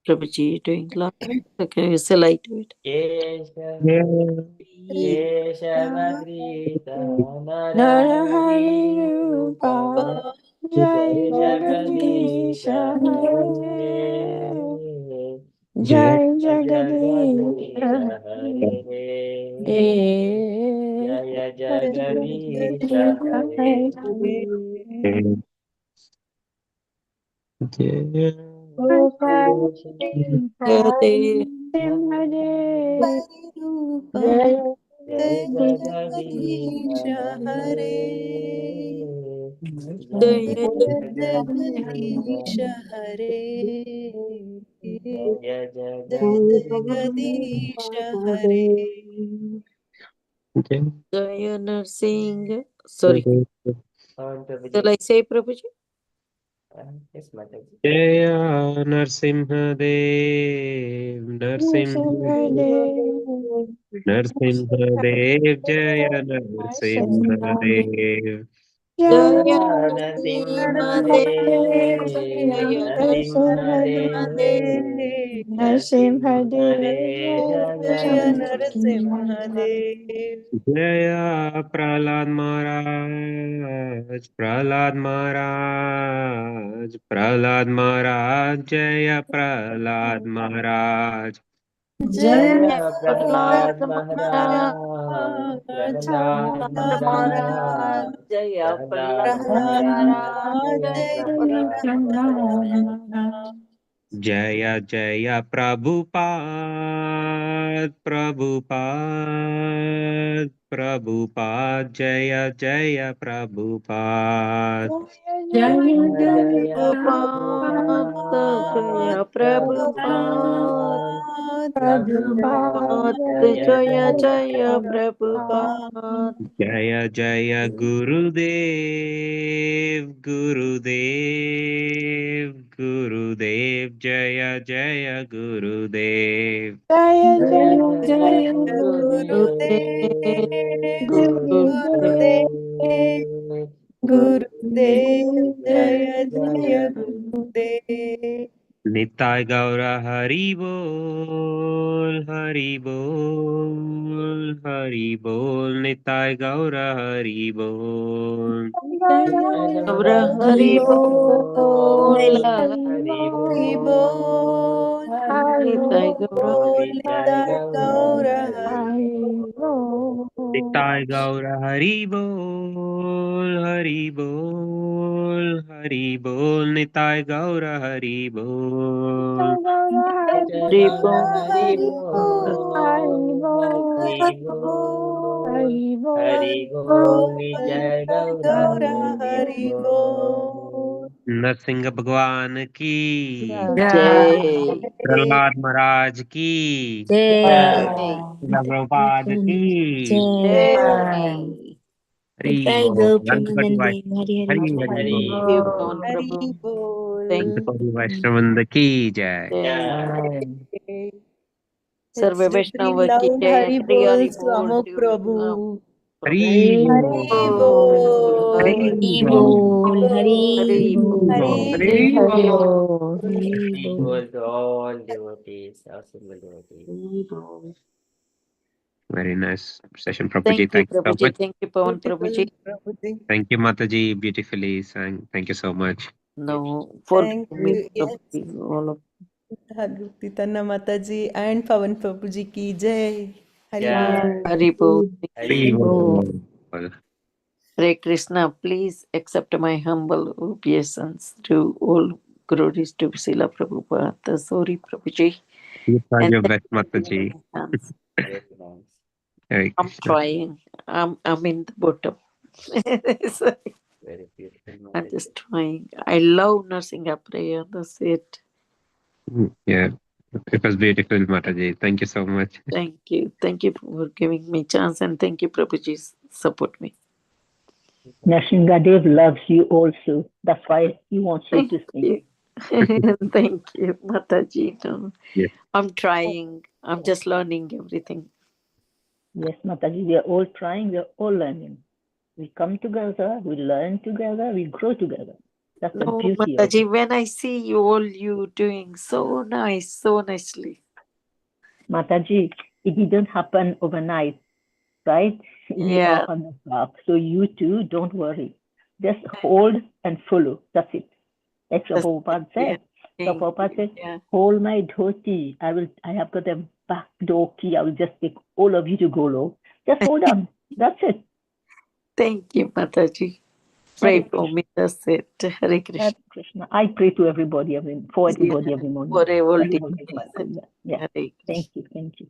Prabhuji doing loud. Okay, shall I do it? केशवद्रीता Narhari रूपा नरहरिरूपा जय जय जगदीश जगदीश हरे जय जय जगदीश जगदीश हरे जय जगदीश हरे Hare रूपा जय जगदीश जगदीश हरे जय Jaya जगदीश हरे जय जगदीश हरे Jaya Narsingh. Sorry. Shall I say Prabhuji? Yes, Mataji. जय नरसिंहदेव नरसिंहदेव जय Narasimhadeva Jaya Narasimhadev, Jaya Narasimhadev, Narasimhadev, जय Jaya नरसिंहदेव जय प्रहलाद महाराज जय प्रहलाद महाराज जय Jaya Prahlad Prahlad Maharaj, महाराज Prahlad Maharaj, Maharaj, Jaya Prahlad Prahlad Maharaj, Maharaj, Jaya Prahlad Prahlad Maharaj. जय जय प्रभुपाद जय जय Prabhupada Jaya Jaya Prabhupada, Jaya Prabhupada, Prabhupada, Prabhupada, Prabhupada, Jaya Jaya Jaya Jaya Prabhupada. Prabhupada. जय जय गुरुदेव जय जय गुरुदेव जय Jaya जय Jaya जय Gurudev, Gurudev, Gurudev, Gurudev, गुरुदेव जय Gurudev, जय Jaya गुरुदेव निताय गौर हरि बोल निताय गौर हरि बोल Gaura हरि Hari Bol, बोल Hari हरि Bol. बोल Nitai Gaura बोल Nitai निताय Gaura गौर Hari Hari Bol. Nitai Gaura Hari Bol, Hari Bol, Hari Bol, Nitai Gaura Hari Bol. Ribo, Narasimha भगवान की, Jai, प्रहलाद महाराज की, Jai, प्रभुपाद की, Jai. हरि Nitai बोल। Gaur गणपति वास Premanande. Hari Hari Hari Bol. Hari Thank बोल। you, Pawan Hari Prabhu. Thank Bol. Ganpati वैष्णवंद की जय। you. Let's Sarve do three Vaishnava ki loud jai, Hari Hari Hari Bols to bol, Amok Devotional Prabhu. Hari Hari बोल, Bol. Hari Hari बोल, Bol. Hari Hari bol, Bol. Hari Hari bol, Bol. Hari Bol to all devotees, our single devotees. Hari bol. Very nice session, Prabhuji. Thank you, Thank you so Prabhuji. much. Thank you, Pawan Beautiful Prabhuji. Prabhuji. Thank you, Mataji. Beautifully sang. Thank you so much. No, forgive Thank me, you. Yes. Prabhuji. All of Bhagavati Tanna Mataji and Pavan Prabhuji ki jai. Hari Bol. Jai Hari bol. Hari Hari Bol. बोल। Hare Krishna, please accept my humble obeisance to all glories to Srila Prabhupada. Sorry, Prabhuji. You try And your thank best, you for Mataji. giving me chance. Very nice. Hare I'm Krishna. trying. I'm in the bottom. Sorry. Very beautiful I'm Mataji. just trying. I love nursing a prayer. That's it. Yeah, it was beautiful, Mataji. Thank you so much. Thank you. Thank you for giving me chance and thank you, Prabhuji, support me. Nrsimhadev loves you also. That's why he wants you Thank to sing. you. Thank you, Mataji. No, Yes. I'm trying. I'm just learning everything. Yes, Mataji, we are all trying, we are all learning. We come together, we learn together, we grow together. That's the No, beauty of Mataji, it. when I see you all you doing so nice, so nicely. Mataji, it didn't happen overnight, right? We Yeah. are on the path. So you too, don't worry. Just hold and follow. That's it. Like That's it. Prabhupada Yeah. said. Prabhupada said, Yeah. hold my dhoti. I have got a back door key. I will just take all of you to Golo. Just hold on. That's it. Thank you, Mataji. Pray for me. That's it. Hare Krishna. Hare Krishna. I pray to everybody, for everybody Yeah. every morning. For all Everyone gets devotees. back to that. Yeah. Hare Krishna. Thank you. Thank you.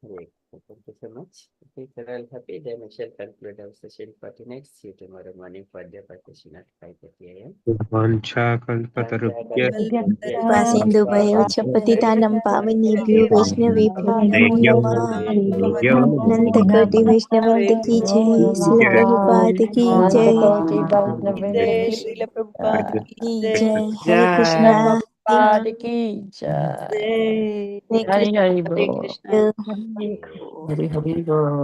Great. Thank you so much. If you're all happy, then we shall conclude our session for tonight. See you tomorrow morning for the participation at 5:30 a.m. वाञ्छाकल्पतरुभ्यश्च Kripa Sindhu Bhayo Chapatitanam Pavanebhyo Vaishnavebhyo Namo Namah देव्यो Ananta Koti Vaishnavanta Ki Jai Srila जय Prabhupada Ki Jai Antakoti Vaishnavanta Jai ki Srila Prabhupada ki Ki jai. Jai Hare Srila Krishna Prabhupada ki jai. Hare Hari Krishna Hari Hare Bol. Krishna. Hare Krishna. Hari Hari Bol.